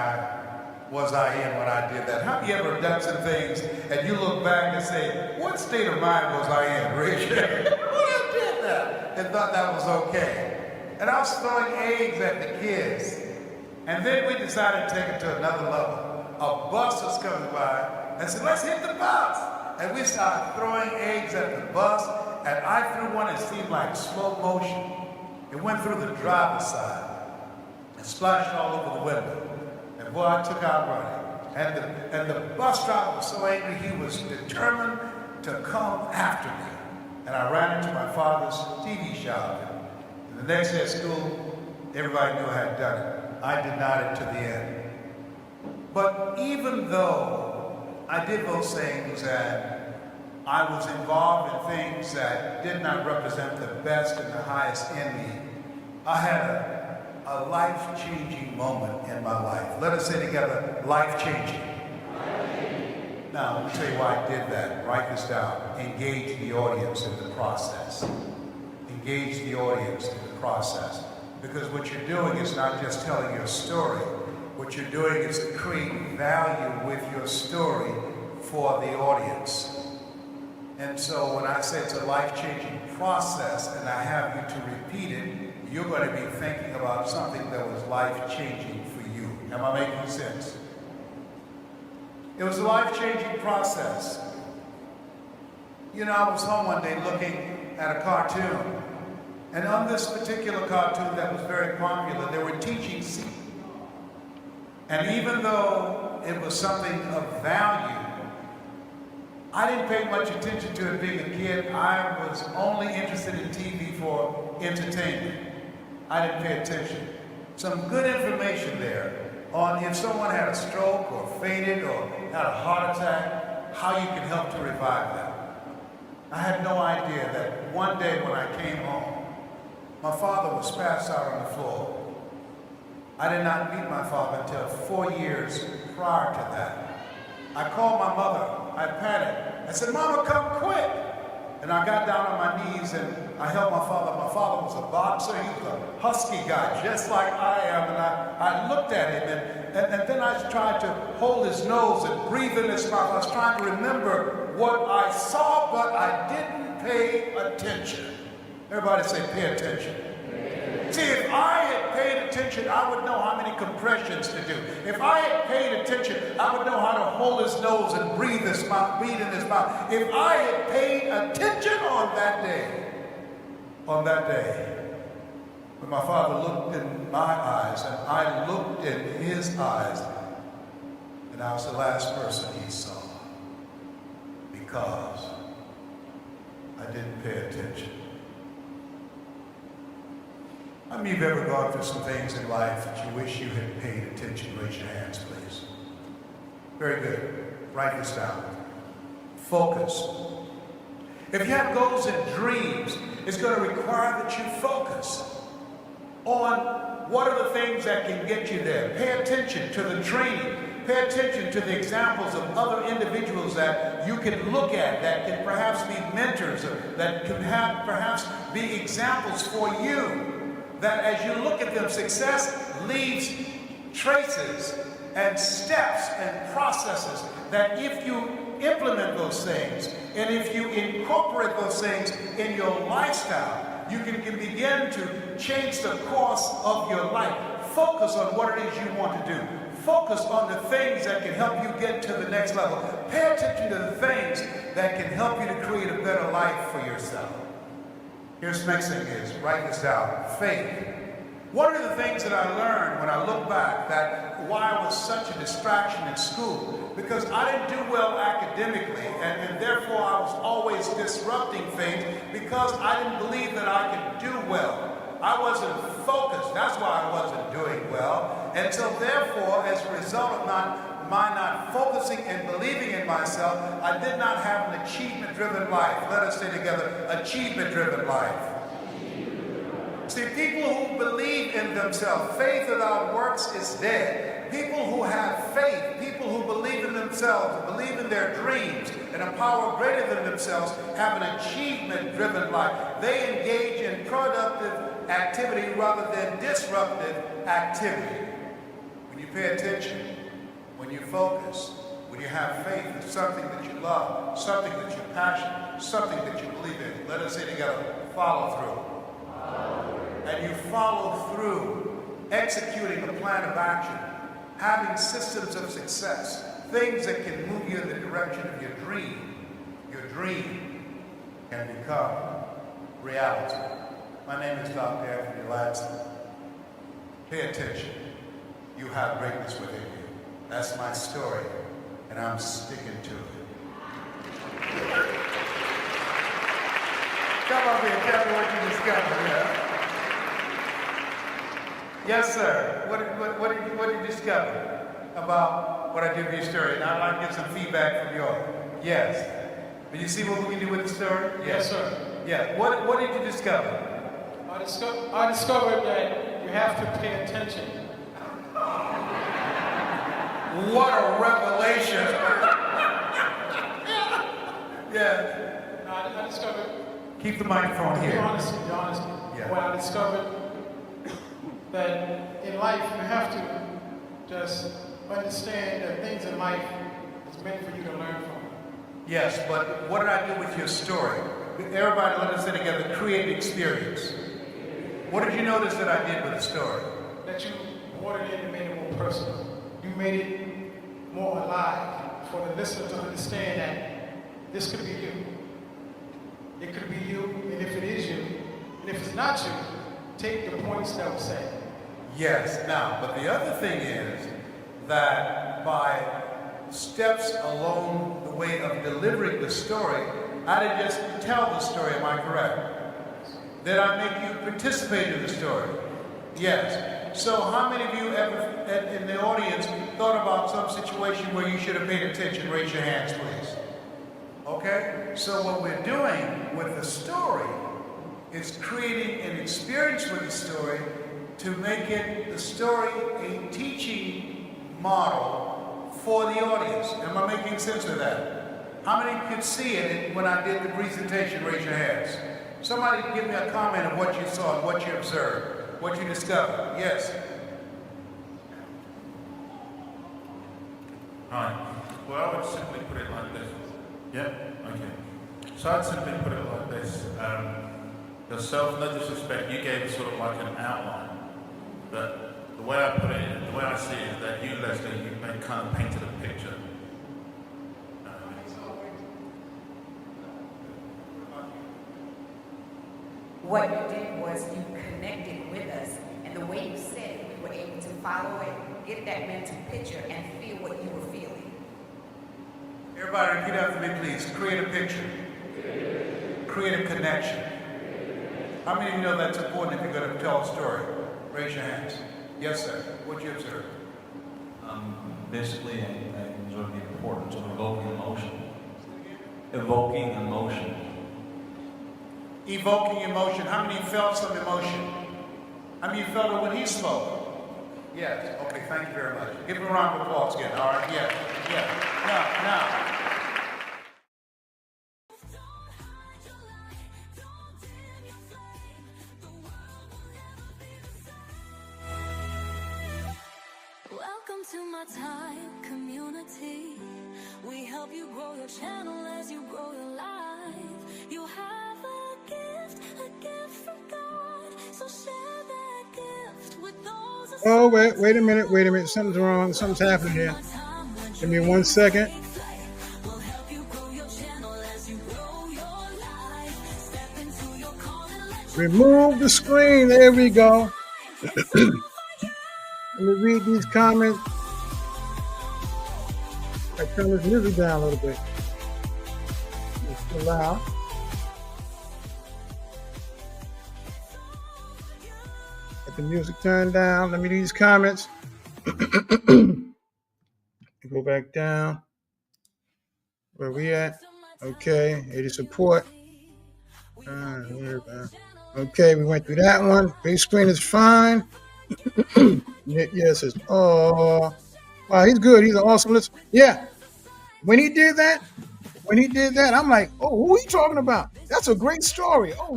was I in when I did that? Have you ever done some things and you look back and say, what state of mind was I in? Raise your hand. Well, I did that and thought that was okay. And I was throwing eggs at the kids. And then we decided to take it to another level. A bus was coming by and said, let's hit the bus. And we started throwing eggs at the bus. And I threw one that seemed like slow motion. It went through the driver's side and splashed all over the window. And boy, I took out running. And the bus driver was so angry, he was determined to come after me. And I ran into my father's TV shop. And the next day at school, everybody knew I had done it. I denied it to the end. But even though I did those things and I was involved in things that did not represent the best and the highest in me, I had a life-changing moment in my life. Let us say together, life-changing. Now, let me tell you why I did that. Write this down. Engage the audience in the process. Engage the audience in the process. Because what you're doing is not just telling your story. What you're doing is creating value with your story for the audience. And so when I say it's a life-changing process and I have you to repeat it, you're going to be thinking about something that was life-changing for you. Am I making sense? It was a life-changing process. You know, I was home one day looking at a cartoon. And on this particular cartoon that was very popular, they were teaching secrets. And even though it was something of value, I didn't pay much attention to it being a kid. I was only interested in TV for entertainment. I didn't pay attention. Some good information there on if someone had a stroke or fainted or had a heart attack, how you can help to revive them. I had no idea that one day when I came home, my father was passed out on the floor. I did not meet my father until 4 years prior to that. I called my mother. I panicked. I said, Mama, come quick. And I got down on my knees and I held my father. My father was a boxer. He was a husky guy, just like I am. And I looked at him and then I tried to hold his nose and breathe in his mouth. I was trying to remember what I saw, but I didn't pay attention. Everybody say, pay attention. See, if I had paid attention, I would know how many compressions to do. If I had paid attention, I would know how to hold his nose and breathe in his mouth. If I had paid attention on that day, when my father looked in my eyes and I looked in his eyes, and I was the last person he saw because I didn't pay attention. How many of you have ever gone through some things in life that you wish you had paid attention? Raise your hands, please. Very good. Write this down. Focus. If you have goals and dreams, it's going to require that you focus on what are the things that can get you there. Pay attention to the training. Pay attention to the examples of other individuals that you can look at, that can perhaps be mentors, or that can have perhaps be examples for you. That as you look at them, success leaves traces and steps and processes that if you implement those things and if you incorporate those things in your lifestyle, you can begin to change the course of your life. Focus on what it is you want to do. Focus on the things that can help you get to the next level. Pay attention to the things that can help you to create a better life for yourself. Here's the next thing is, write this down, faith. One of the things that I learned when I look back, that why I was such a distraction in school, because I didn't do well academically, and therefore I was always disrupting things because I didn't believe that I could do well. I wasn't focused. That's why I wasn't doing well. And so therefore, as a result of my not focusing and believing in myself, I did not have an achievement-driven life. Let us say together, achievement-driven life. See, people who believe in themselves, faith without works is dead. People who have faith, people who believe in themselves, believe in their dreams, and a power greater than themselves, have an achievement-driven life. They engage in productive activity rather than disruptive activity. When you pay attention, when you focus, when you have faith in something that you love, something that you're passionate, something that you believe in, let us say together, follow through. And you follow through, executing a plan of action, having systems of success, things that can move you in the direction of your dream. Your dream can become reality. My name is Dr.Anthony. Pay attention. You have greatness within you. That's my story, and I'm sticking to it. Come up here, tell me what you discovered. Yeah. Yes, sir. What did you discover about what I did with your story? And I'd like to get some feedback from you all. Yes. Did you see what we can do with the story? Yes, sir. Yeah. What did you discover? I discovered that you have to pay attention. What a revelation! Yeah. I discovered. Keep the microphone here. Be honest. Yeah. When I discovered that in life you have to just understand that things in life is meant for you to learn from. Yes, but what did I do with your story? Everybody, let us say together, create an experience. What did you notice that I did with the story? That you brought it in and made it more personal. You made it more alive for the listener to understand that this could be you. It could be you, and if it is you, and if it's not you, take the points that were said. Yes, now, but the other thing is that by steps along the way of delivering the story, I didn't just tell the story, am I correct? Did I make you participate in the story? Yes. So how many of you ever in the audience thought about some situation where you should have paid attention? Raise your hands, please. Okay? So what we're doing with the story is creating an experience with the story to make the story a teaching model for the audience. Am I making sense of that? How many could see it when I did the presentation? Raise your hands. Somebody give me a comment of what you saw, what you observed, what you discovered. Yes. Hi. Well, I would simply put it like this. Yeah? Okay. So I'd simply put it like this. Yourself, no disrespect, you gave sort of like an outline. But the way I put it, the way I see it is that you, Leslie, you kind of painted a picture. What you did was you connected with us, and the way you said it, we were able to follow it, get that mental picture, and feel what you were feeling. Everybody repeat after me, please. Create a picture. Create a connection. How many of you know that's important if you're going to tell a story? Raise your hands. Yes, sir. What'd you observe? Basically, I observed the importance of evoking emotion. Evoking emotion. Evoking emotion. How many felt some emotion? How many felt it when he spoke? Yes. Okay, thank you very much. Give him a round of applause again. All right, yeah. Now. Welcome to my time community. We help you grow your channel as you grow your life. You have a gift from God. So share that gift with those. Oh, wait a minute. Something's wrong. Something's happening here. Give me 1 second. We'll help you grow your channel as you grow your life. Step into your calling. Remove the screen. There we go. Let me read these comments. I turn this music down a little bit. It's too loud. Get the music turned down. Let me read these comments. Go back down. Where we at? Okay, 80 support. Okay, we went through that one. Big screen is fine. Yes, it's wow, he's good. He's an awesome listener. Yeah. When he did that, I'm like, oh, who are you talking about? That's a great story. Oh,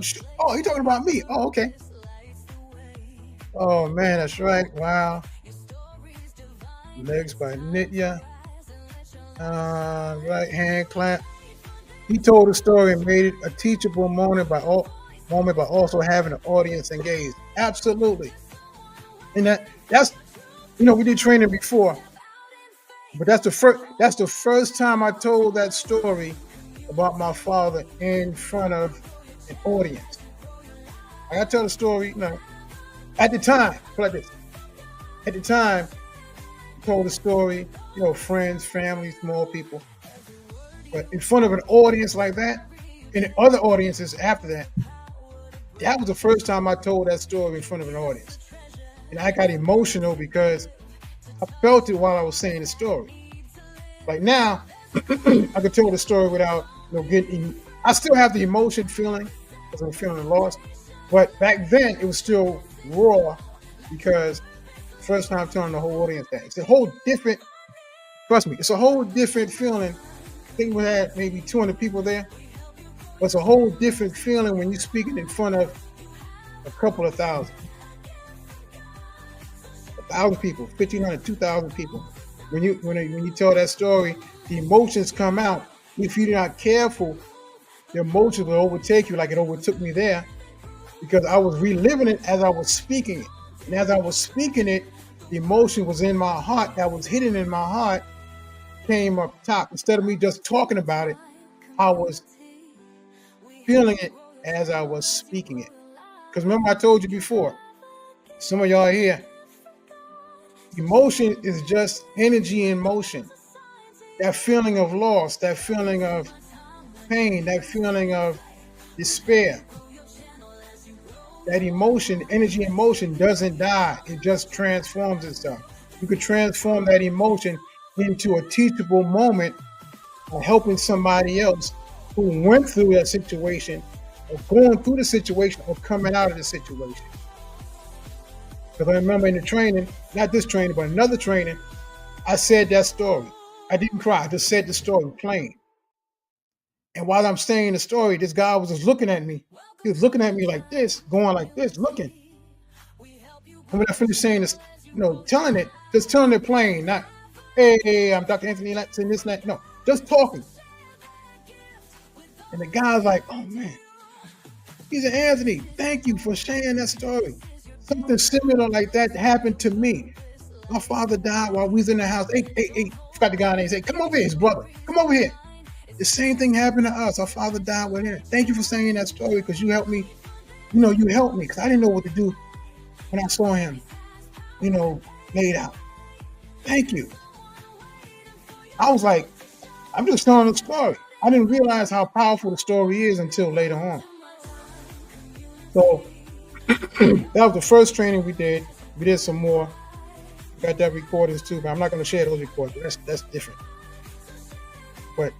he talking about me. Oh, okay. Oh man, that's right. Wow. Legs by Nitya. Right hand clamp. He told a story and made it a teachable moment by also having an audience engaged. Absolutely. And that's we did training before, but that's the first time I told that story about my father in front of an audience. I gotta tell the story, at the time, like this. At the time, I told the story, friends, family, small people. But in front of an audience like that, and other audiences after that, that was the first time I told that story in front of an audience. And I got emotional because I felt it while I was saying the story. Like now, I could tell the story without getting. I still have the emotion feeling because I'm feeling lost. But back then, it was still raw because first time telling the whole audience that. It's a whole different. Trust me, it's a whole different feeling. I think we had maybe 200 people there. But it's a whole different feeling when you're speaking in front of a couple of thousand. 1,000 people, 1,500, 2,000 people. When you tell that story, the emotions come out. If you're not careful, the emotions will overtake you like it overtook me there, because I was reliving it as I was speaking it. And as I was speaking it, the emotion was in my heart, that was hidden in my heart, came up top. Instead of me just talking about it, I was feeling it as I was speaking it. Because remember I told you before, some of y'all here, emotion is just energy in motion. That feeling of loss, that feeling of pain, that feeling of despair. That emotion, energy in motion doesn't die. It just transforms itself. You could transform that emotion into a teachable moment of helping somebody else who went through that situation or going through the situation or coming out of the situation. Because I remember in the training, not this training, but another training, I said that story. I didn't cry. I just said the story plain. And while I'm saying the story, this guy was just looking at me. He was looking at me like this, going like this, looking. And when I finished saying this, telling it, just telling it plain, not, hey, I'm Dr. Anthony, saying this and that. No, just talking. And the guy's like, oh man. He said, Anthony, thank you for sharing that story. Something similar like that happened to me. My father died while we was in the house. Hey, forgot the guy's name. He said, come over here, his brother. Come over here. The same thing happened to us. Our father died with him. Thank you for saying that story because you helped me. You helped me because I didn't know what to do when I saw him, laid out. Thank you. I was like, I'm just telling the story. I didn't realize how powerful the story is until later on. So that was the first training we did. We did some more. We got that recordings too, but I'm not going to share those recordings. That's different. But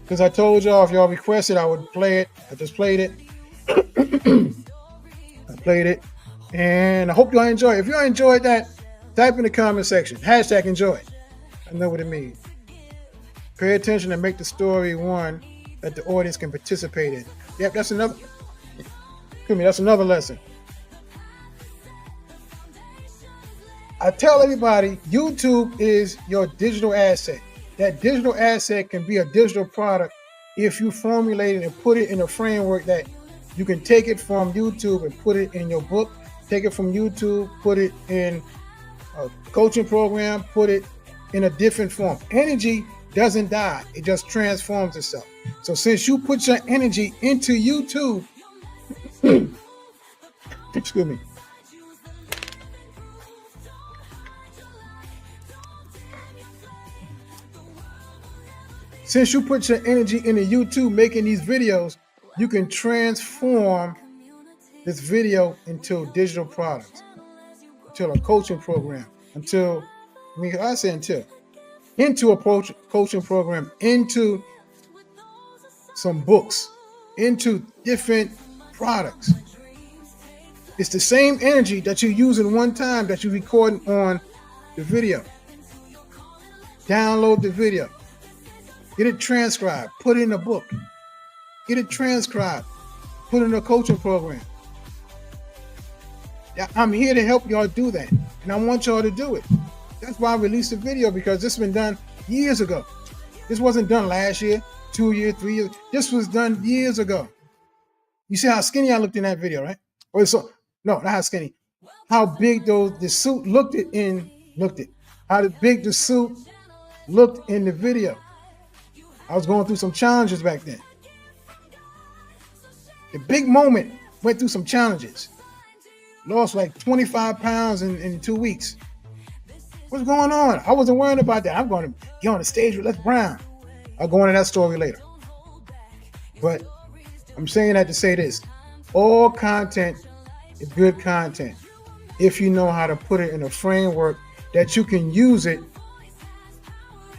because I told y'all if y'all requested, I would play it. I just played it. I played it, and I hope y'all enjoy it. If y'all enjoyed that, type in the comment section. # enjoy. I know what it means. Pay attention and make the story one that the audience can participate in. Yep, that's another. That's another lesson. I tell everybody, YouTube is your digital asset. That digital asset can be a digital product if you formulate it and put it in a framework that you can take it from YouTube and put it in your book, take it from YouTube, put it in a coaching program, put it in a different form. Energy doesn't die, it just transforms itself. So since you put your energy into YouTube, excuse me, since you put your energy into YouTube making these videos, you can transform this video into digital products, until a coaching program, into a coaching program, into some books, into different products. It's the same energy that you're using one time that you're recording on the video. Download the video. Get it transcribed, put it in a book. Get it transcribed, put it in a coaching program. I'm here to help y'all do that, and I want y'all to do it. That's why I released the video, because this has been done years ago. This wasn't done last year, 2 years, 3 years. This was done years ago. You see how skinny I looked in that video, right? No, not how skinny. How big the suit how big the suit looked in the video. I was going through some challenges back then. The big moment went through some challenges. Lost like 25 pounds in 2 weeks. What's going on? I wasn't worrying about that. I'm going to get on the stage with Les Brown. I'll go into that story later. But I'm saying that to say this. All content is good content if you know how to put it in a framework that you can use it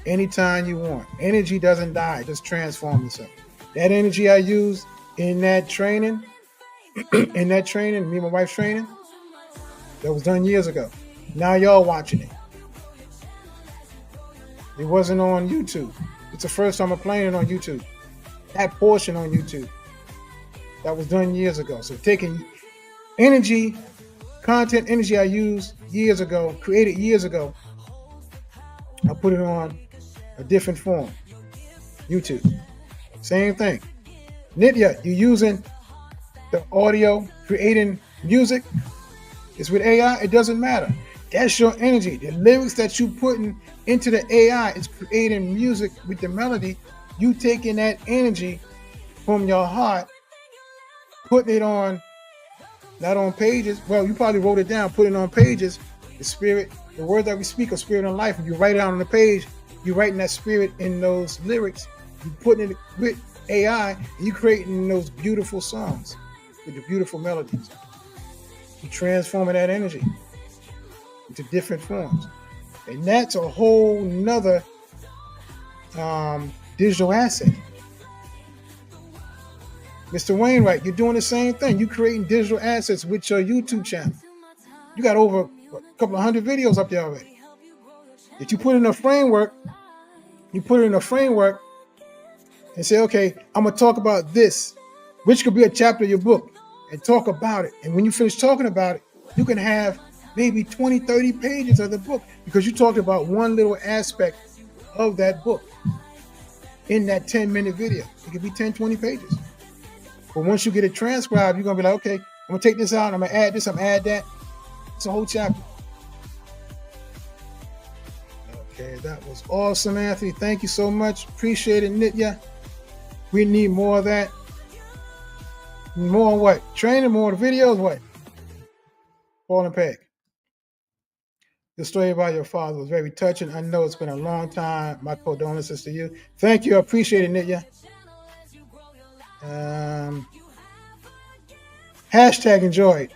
anytime you want. Energy doesn't die, it just transforms itself. That energy I used in that training, me and my wife's training, that was done years ago. Now y'all watching it. It wasn't on YouTube. It's the first time I'm playing it on YouTube. That portion on YouTube. That was done years ago. So taking energy, content energy I used years ago, created years ago, I put it on a different form. YouTube. Same thing. Nitya, you're using the audio, creating music. It's with AI, it doesn't matter. That's your energy. The lyrics that you putting into the AI is creating music with the melody. You taking that energy from your heart, putting it on, not on pages. Well, you probably wrote it down, put it on pages. The spirit, the word that we speak of spirit and life. If you write it out on the page, you're writing that spirit in those lyrics. You putting it with AI, and you creating those beautiful songs with the beautiful melodies. You transforming that energy into different forms. And that's a whole nother digital asset. Mr. Wainwright, you're doing the same thing. You're creating digital assets with your YouTube channel. You got over a couple of hundred videos up there already. If you put in a framework, and say, okay, I'm going to talk about this, which could be a chapter of your book, and talk about it. And when you finish talking about it, you can have maybe 20, 30 pages of the book, because you talked about one little aspect of that book in that 10-minute video. It could be 10, 20 pages. But once you get it transcribed, you're going to be like, okay, I'm going to take this out, I'm going to add this, I'm going to add that. It's a whole chapter. Okay, that was awesome, Anthony. Thank you so much. Appreciate it, Nitya. We need more of that. More what? Training, more videos, what? Paul and Peg. The story about your father was very touching. I know it's been a long time. My condolences to you. Thank you. I appreciate it, Nitya. Hashtag enjoyed.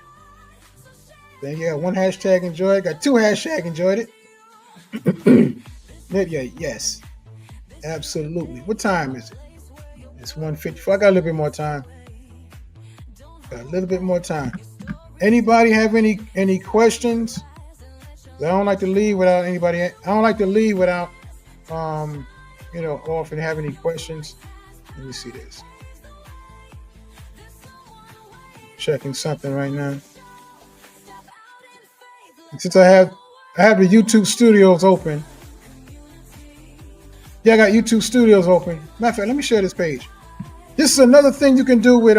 Then you got one hashtag enjoyed. Got two hashtag enjoyed it. Yeah, yes. Absolutely. What time is it? It's 1:54. I got a little bit more time. Anybody have any questions? I don't like to leave without anybody. I don't like to leave without offering to have any questions. Let me see this. Checking something right now. And since I have the YouTube studios open. Yeah, I got YouTube studios open. Matter of fact, let me share this page. This is another thing you can do with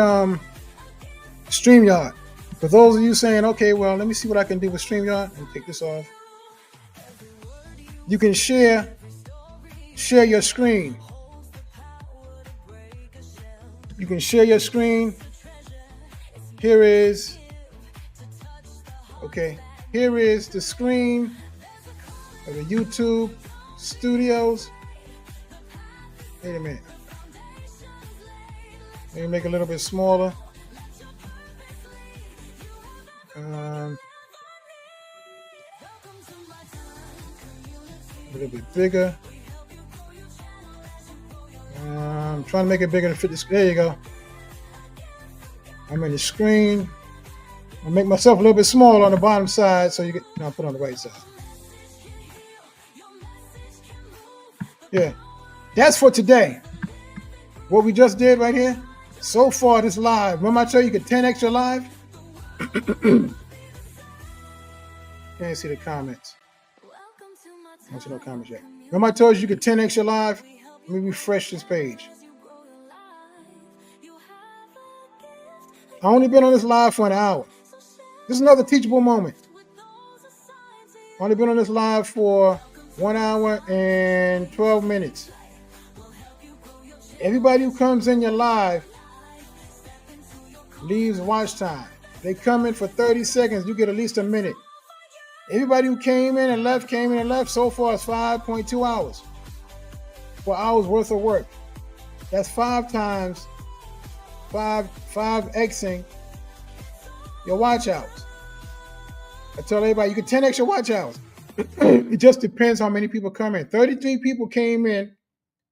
StreamYard. For those of you saying, okay, well, let me see what I can do with StreamYard. Let me take this off. You can share your screen. You can share your screen. Here is the screen of the YouTube studios. Wait a minute. Let me make it a little bit smaller. A little bit bigger. I'm trying to make it bigger to fit this. There you go. I'm in the screen. I'll make myself a little bit small on the bottom side so you get. No, I'll put it on the right side. Yeah. That's for today. What we just did right here. So far, this live. Remember I told you could 10x your live? Can't see the comments. I see no comments yet. Remember I told you could 10x your live? Let me refresh this page. I only been on this live for an hour. This is another teachable moment. Only been on this live for 1 hour and 12 minutes. Everybody who comes in your live leaves watch time. They come in for 30 seconds, you get at least a minute. Everybody who came in and left, so far it's 5.2 hours. 4 hours worth of work. That's 5 times 5xing your watch hours. I tell everybody you can 10x your watch hours. It just depends how many people come in. 33 people came in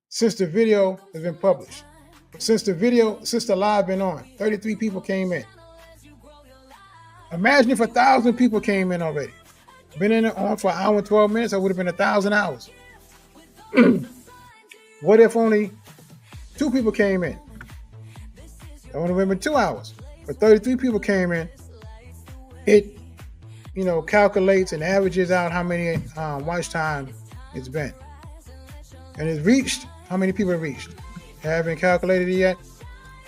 since the video has been published. Since the live been on, 33 people came in. Imagine if 1,000 people came in already. Been in it on for an hour and 12 minutes, that would have been 1,000 hours. What if only 2 people came in? That would have been 2 hours. But 33 people came in. It, calculates and averages out how many watch time it's been. And it's reached, how many people it reached? Haven't calculated it yet.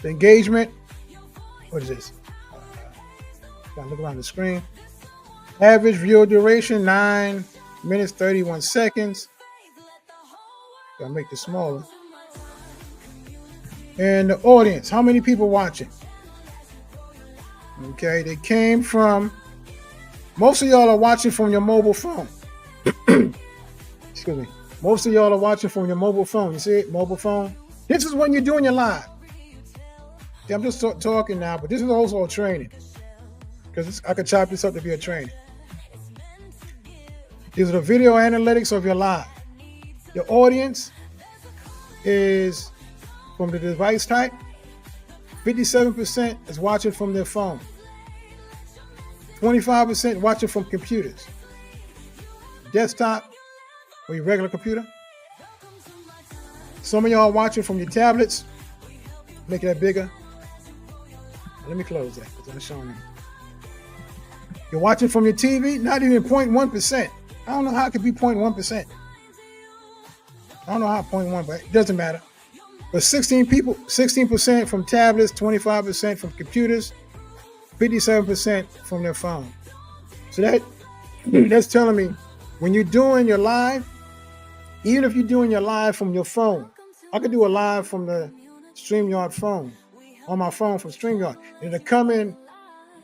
The engagement, what is this? Gotta look around the screen. Average viewer duration, 9 minutes, 31 seconds. Gotta make this smaller. And the audience, how many people watching? Okay, they came from, most of y'all are watching from your mobile phone. Excuse me. Most of y'all are watching from your mobile phone. You see it? Mobile phone. This is when you're doing your live. Yeah, I'm just talking now, but this is also a training. Because I could chop this up to be a training. These are the video analytics of your live. Your audience is from the device type. 57% is watching from their phone. 25% watching from computers. Desktop or your regular computer. Some of y'all watching from your tablets. Make that bigger. Let me close that because I'm showing you. You're watching from your TV, not even 0.1%. I don't know how it could be 0.1%. I don't know how 0.1, but it doesn't matter. But 16% from tablets, 25% from computers, 57% from their phone. So that's telling me when you're doing your live, even if you're doing your live from your phone, I could do a live from the StreamYard phone, on my phone from StreamYard. It'll come in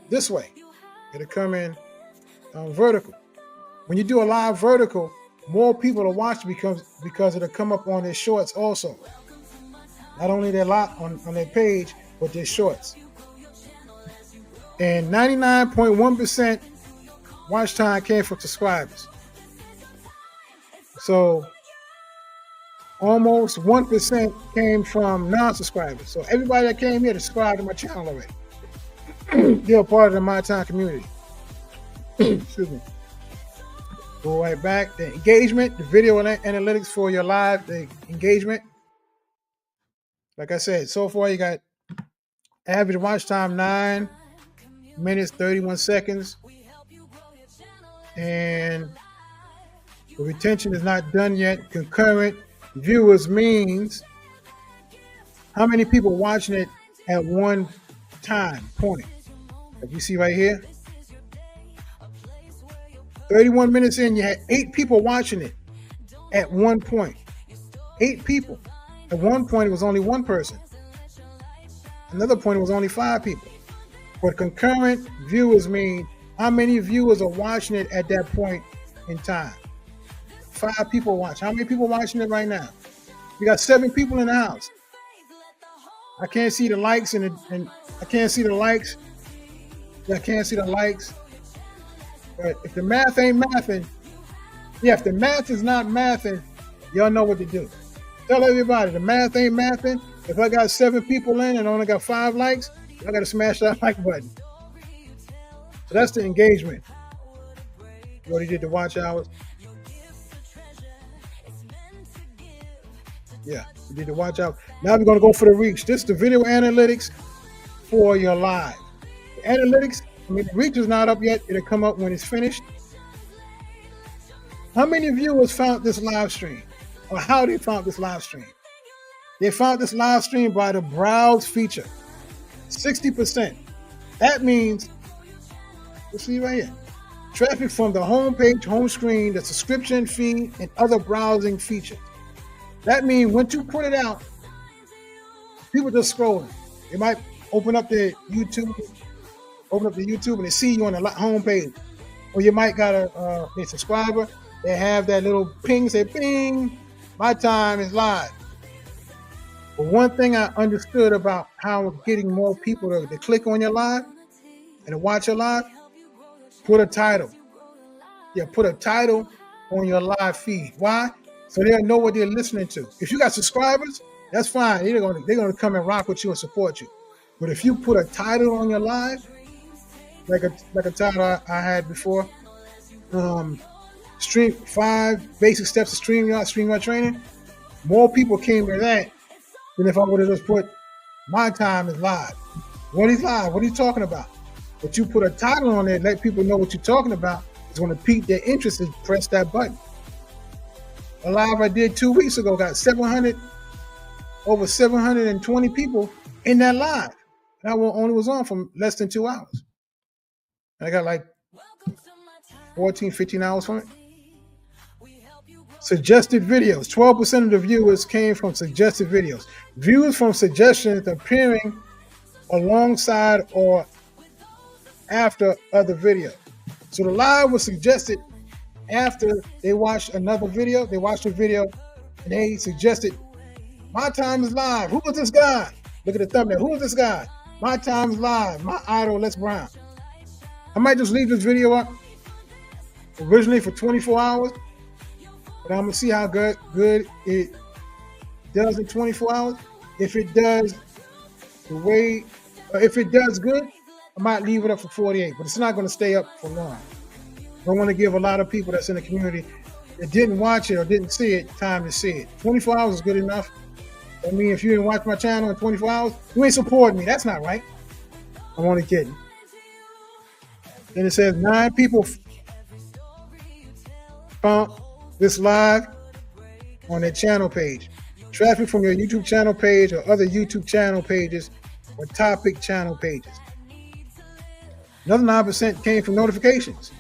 this way. It'll come in vertical. When you do a live vertical, more people will watch because it'll come up on their shorts also. Not only their lot on their page, but their shorts. And 99.1% watch time came from subscribers. So almost 1% came from non-subscribers. So everybody that came here to subscribe to my channel already. They're a part of the My Time community. Excuse me. Go right back. The engagement, the video analytics for your live, the engagement. Like I said, so far you got average watch time 9 minutes 31 seconds, and the retention is not done yet. Concurrent viewers means how many people watching it at one time point. Like you see right here, 31 minutes in, you had 8 people watching it at one point. 8 people. At one point, it was only 1 person. Another point, it was only 5 people. But concurrent viewers mean how many viewers are watching it at that point in time. 5 people watching. How many people watching it right now? We got 7 people in the house. I can't see the likes and I can't see the likes. I can't see the likes. But if the math ain't mathing, yeah, if the math is not mathing, y'all know what to do. Tell everybody the math ain't mathing. If I got 7 people in and I only got 5 likes, I got to smash that like button. So that's the engagement. You already did the watch hours. Yeah, we did the watch hours. Now we're going to go for the reach. This is the video analytics for your live. The analytics, I mean, the reach is not up yet. It'll come up when it's finished. How many viewers found this live stream? Or how they found this live stream? They found this live stream by the browse feature. 60%. That means, you see right here, traffic from the home page, home screen, the subscription feed, and other browsing features. That means once you put it out, people just scrolling. They might open up the YouTube, and they see you on the home page. Or you might got a subscriber. They have that little ping, say ping, my time is live. But one thing I understood about how getting more people to click on your live and to watch your live, put a title. Yeah, put a title on your live feed. Why? So they'll know what they're listening to. If you got subscribers, that's fine. They're gonna come and rock with you and support you. But if you put a title on your live, like a title I had before, stream 5 basic steps to StreamYard training, more people came to that than if I would have just put my time is live. What is live? What are you talking about? But you put a title on it, let people know what you're talking about. It's going to pique their interest and press that button. A live I did 2 weeks ago got over 720 people in that live. And I only was on for less than 2 hours. And I got like 14, 15 hours from it. Suggested videos. 12% of the viewers came from suggested videos. Views from suggestions appearing alongside or after other videos. So the live was suggested after they watched another video. They watched a video and they suggested, my time is live. Who is this guy? Look at the thumbnail. Who is this guy? My time is live. My idol, Les Brown. I might just leave this video up originally for 24 hours. But I'm gonna see how good it does in 24 hours. If it does if it does good, I might leave it up for 48, but it's not gonna stay up for long. I want to give a lot of people that's in the community that didn't watch it or didn't see it time to see it. 24 hours is good enough. I mean, if you didn't watch my channel in 24 hours, you ain't supporting me. That's not right. I'm only kidding. Then it says 9 people found this live on their channel page. Traffic from your YouTube channel page or other YouTube channel pages or topic channel pages. Another 9% came from notifications.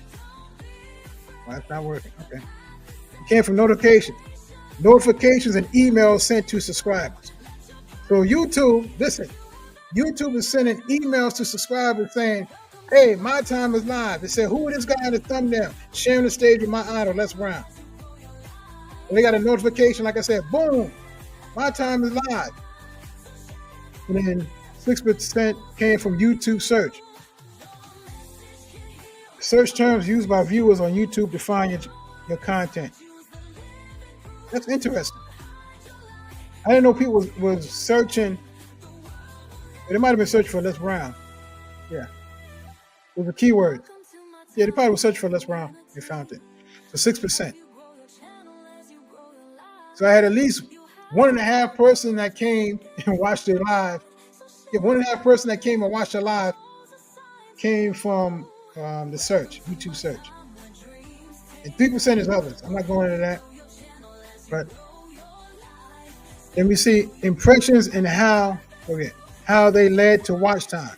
Well, that's not working. Okay. It came from notifications. Notifications and emails sent to subscribers. So YouTube, listen, YouTube is sending emails to subscribers saying, hey, my time is live. They said, who is this guy in the thumbnail sharing the stage with my idol, Les Brown? And they got a notification, like I said, boom, my time is live. And then 6% came from YouTube search. Search terms used by viewers on YouTube to find your content. That's interesting. I didn't know people was searching. They might have been searching for Les Brown. Yeah. It was a keyword. Yeah, they probably was searching for Les Brown. They found it. So 6%. So I had at least 1.5 person that came and watched it live. Yeah, 1.5 person that came and watched it live came from the search, YouTube search. And 3% is others. I'm not going into that. But let me see impressions and how they led to watch time.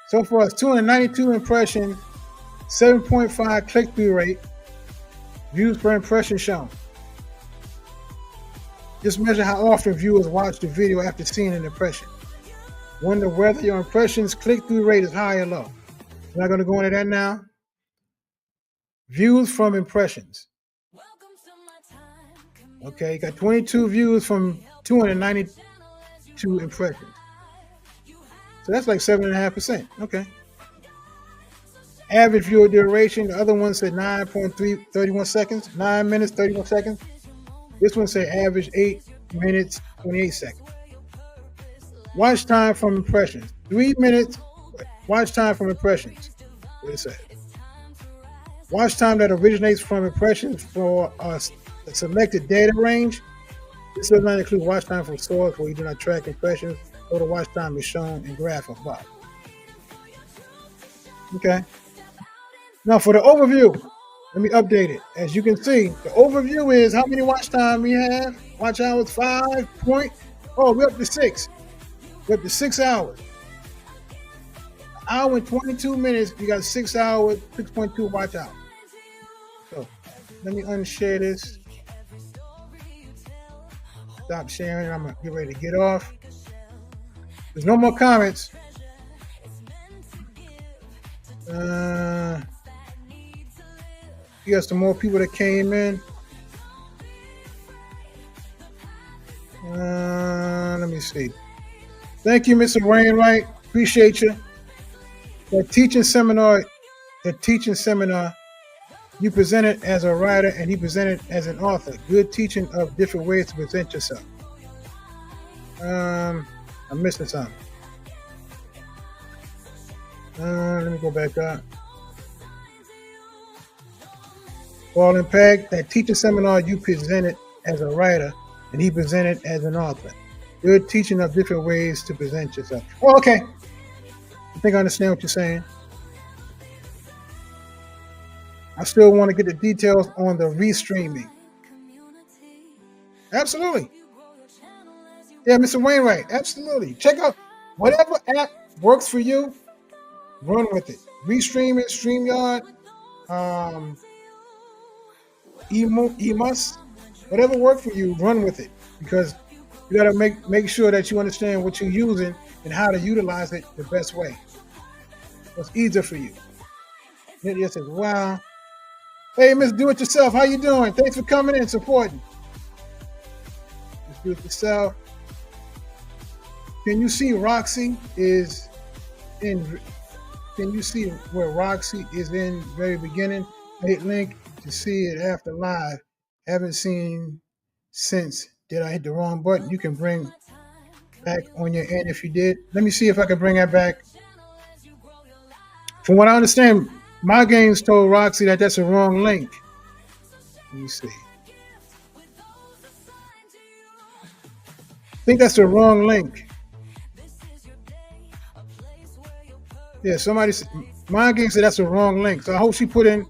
So far, it's 292 impressions, 7.5 click-through rate, views per impression shown. Just measure how often viewers watch the video after seeing an impression. Wonder whether your impressions click-through rate is high or low. I'm not going to go into that now. Views from impressions. Okay, got 22 views from 292 impressions. So that's like 7.5%. Okay. Average viewer duration. The other one said 9.31 seconds, 9 minutes, 31 seconds. This one said average 8 minutes, 28 seconds. Watch time from impressions. 3 minutes. Watch time from impressions. What it said. Watch time that originates from impressions for a selected data range. This does not include watch time from source where you do not track impressions, or the watch time is shown in graph above. Okay. Now for the overview, let me update it. As you can see, the overview is how many watch time we have. Watch hours 5 point. Oh, we're up to 6. We're up to 6 hours. An hour and 22 minutes. You got 6 hours, 6.2 watch hours. So let me unshare this. Stop sharing. I'm gonna get ready to get off. There's no more comments. You got some more people that came in. Let me see. Thank you, Mr. Wainwright. Appreciate you. The teaching seminar, you presented as a writer and he presented as an author. Good teaching of different ways to present yourself. I'm missing something. Let me go back up. Paul and Peg, that teaching seminar you presented as a writer and he presented as an author. Good teaching of different ways to present yourself. Oh, okay. I think I understand what you're saying. I still want to get the details on the restreaming. Absolutely. Yeah, Mr. Wainwright, absolutely. Check out whatever app works for you, run with it. Restreaming, StreamYard, Emus, whatever works for you, run with it. Because you got to make sure that you understand what you're using and how to utilize it the best way. It's easier for you. Lydia says, wow. Hey, Miss Do-It-Yourself, how you doing? Thanks for coming in and supporting. Miss Do-It-Yourself. Can you see Roxy is in? Can you see where Roxy is in very beginning? Hit link to see it after live. Haven't seen since. Did I hit the wrong button? You can bring back on your end if you did. Let me see if I can bring that back. From what I understand, my games told Roxy that that's a wrong link. Let me see. I think that's the wrong link. Yeah, somebody said, my game said that's the wrong link. So I hope she put in,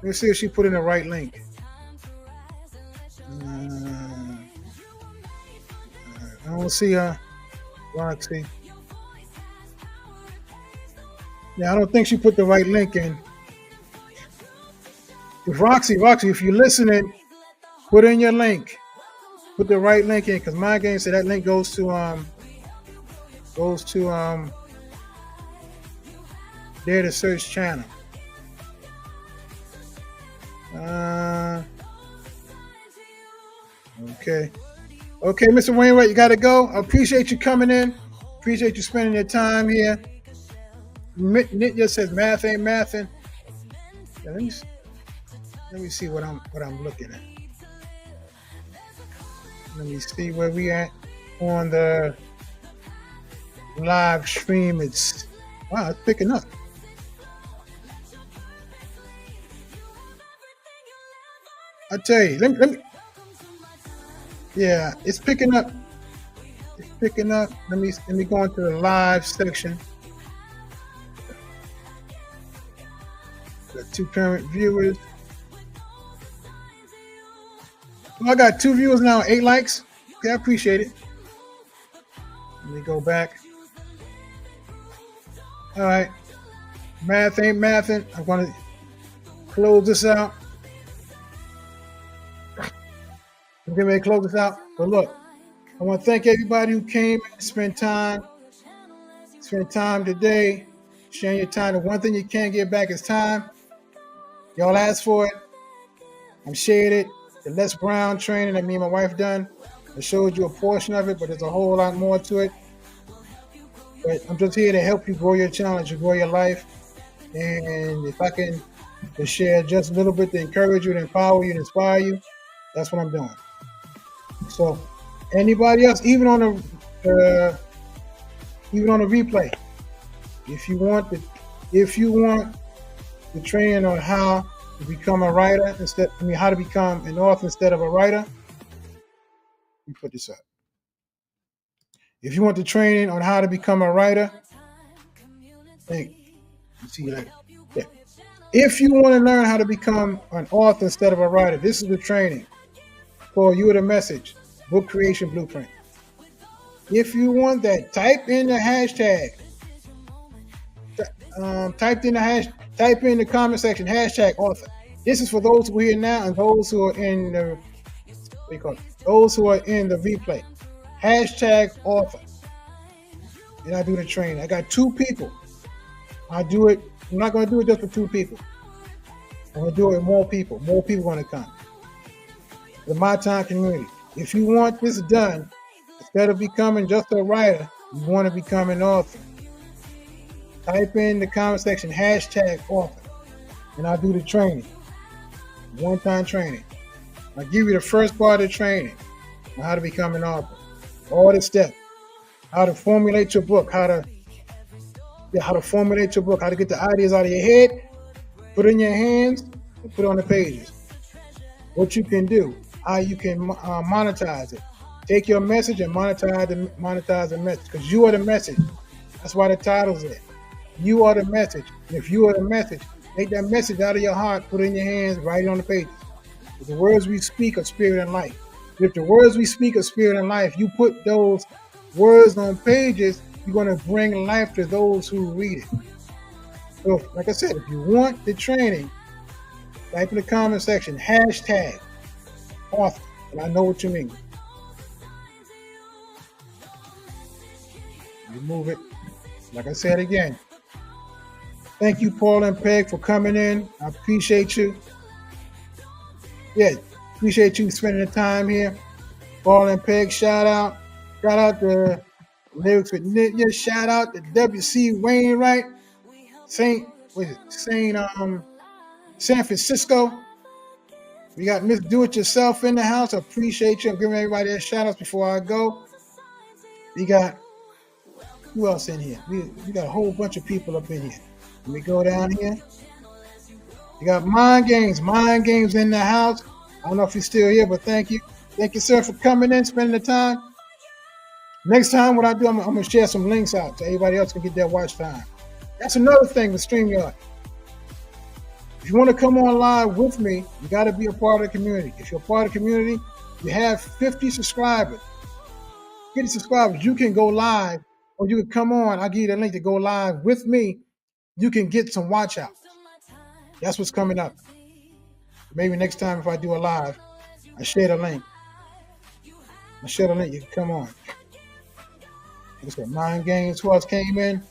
let's see if she put in the right link. I don't see Roxy. Yeah, I don't think she put the right link in. If Roxy, if you're listening, put in your link. Put the right link in, because my game said that link goes to Dare to Search channel. Okay, Mr. Wainwright, you got to go. I appreciate you coming in. Appreciate you spending your time here. Nitya says math ain't mathin'. Yeah, let me see what I'm looking at. Let me see where we at on the live stream. It's picking up. I tell you, let me. Yeah, it's picking up. It's picking up. Let me go into the live section. Got 2 current viewers. Well, I got 2 viewers now, 8 likes. Okay, I appreciate it. Let me go back. All right. Math ain't mathin'. I'm going to close this out. I'm getting ready to close this out. But look, I want to thank everybody who came and spent time today, sharing your time. The one thing you can't get back is time. Y'all asked for it. I'm shared it. The Les Brown training that me and my wife done. I showed you a portion of it, but there's a whole lot more to it. But I'm just here to help you grow your challenge, you grow your life. And if I can just share just a little bit to encourage you, to empower you, to inspire you, that's what I'm doing. So anybody else, even on the replay, if you want the training on how to become a writer how to become an author instead of a writer, let me put this up. If you want the training on how to become a writer, if you want to learn how to become an author instead of a writer, this is the training for You Are the Message, Book Creation Blueprint. If you want that, type in the hashtag. Type in the comment section, hashtag author. This is for those who are here now and those who are in the replay. Hashtag author. And I do the training. I got 2 people. I do it. I'm not going to do it just for 2 people. I'm going to do it with more people. More people going to come. The My Time community. If you want this done, instead of becoming just a writer, you want to become an author. Type in the comment section, hashtag author. And I'll do the training. One-time training. I'll give you the first part of the training on how to become an author. All the steps. How to formulate your book. How to formulate your book. How to get the ideas out of your head, put it in your hands, and put it on the pages. What you can do. How you can monetize it. Take your message and monetize the message. Because you are the message. That's why the title's there. You are the message. And if you are the message, take that message out of your heart, put it in your hands, write it on the pages. The words we speak are spirit and life. If the words we speak are spirit and life, you put those words on pages, you're going to bring life to those who read it. So, like I said, if you want the training, type in the comment section, hashtag author, and I know what you mean. Remove it. Like I said again, thank you, Paul and Peg, for coming in. I appreciate you. Yeah, appreciate you spending the time here. Paul and Peg, shout out. Shout out to Lyrics with Nitya. Shout out to W.C. Wainwright, San Francisco. We got Miss Do It Yourself in the house. I appreciate you. I'm giving everybody their shout outs before I go. We got, who else in here? We got a whole bunch of people up in here. Let me go down here. You got Mind Games in the house. I don't know if he's still here, but thank you. Thank you, sir, for coming in, spending the time. Next time, what I do, I'm going to share some links out so everybody else can get their watch time. That's another thing with StreamYard. If you want to come on live with me, you got to be a part of the community. If you're a part of the community, you have 50 subscribers. 50 subscribers, you can go live, or you can come on. I'll give you the link to go live with me. You can get some watch outs. That's what's coming up. Maybe next time if I do a live, I share the link. You can come on. Let's go. Mind Games. Who else came in?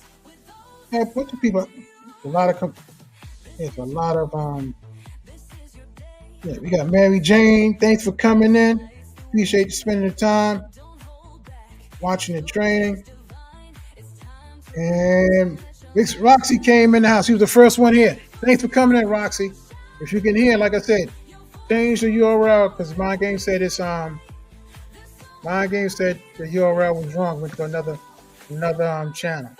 Yeah, a bunch of people. We got Mary Jane. Thanks for coming in. Appreciate you spending the time watching the training. And Miss Roxy came in the house. She was the first one here. Thanks for coming in, Roxy. If you can hear, like I said, change the URL because my game said it's my game said the URL was wrong. Went to another channel.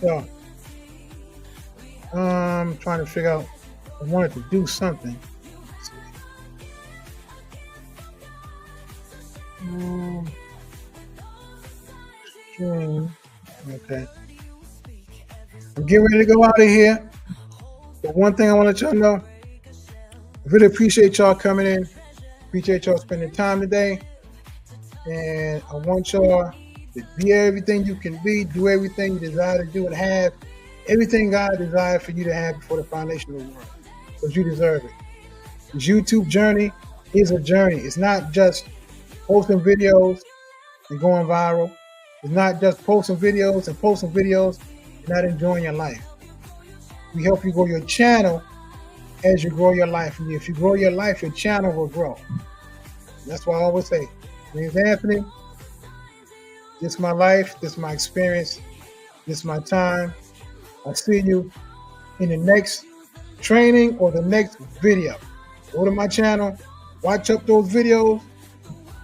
So I'm trying to figure out. I wanted to do something. Stream. Okay. I'm getting ready to go out of here. But one thing I want to let y'all know, I really appreciate y'all coming in. Appreciate y'all spending time today. And I want y'all to be everything you can be, do everything you desire to do and have, everything God desired for you to have before the foundation of the world. Because you deserve it. This YouTube journey is a journey. It's not just posting videos and going viral. It's not just posting videos and not enjoying your life. We help you grow your channel as you grow your life. And if you grow your life, your channel will grow. That's why I always say, my name's Anthony. This is my life. This is my experience. This is my time. I'll see you in the next training or the next video. Go to my channel. Watch up those videos.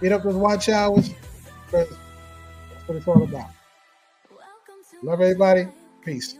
Get up those watch hours. Because that's what it's all about. Love everybody. Peace.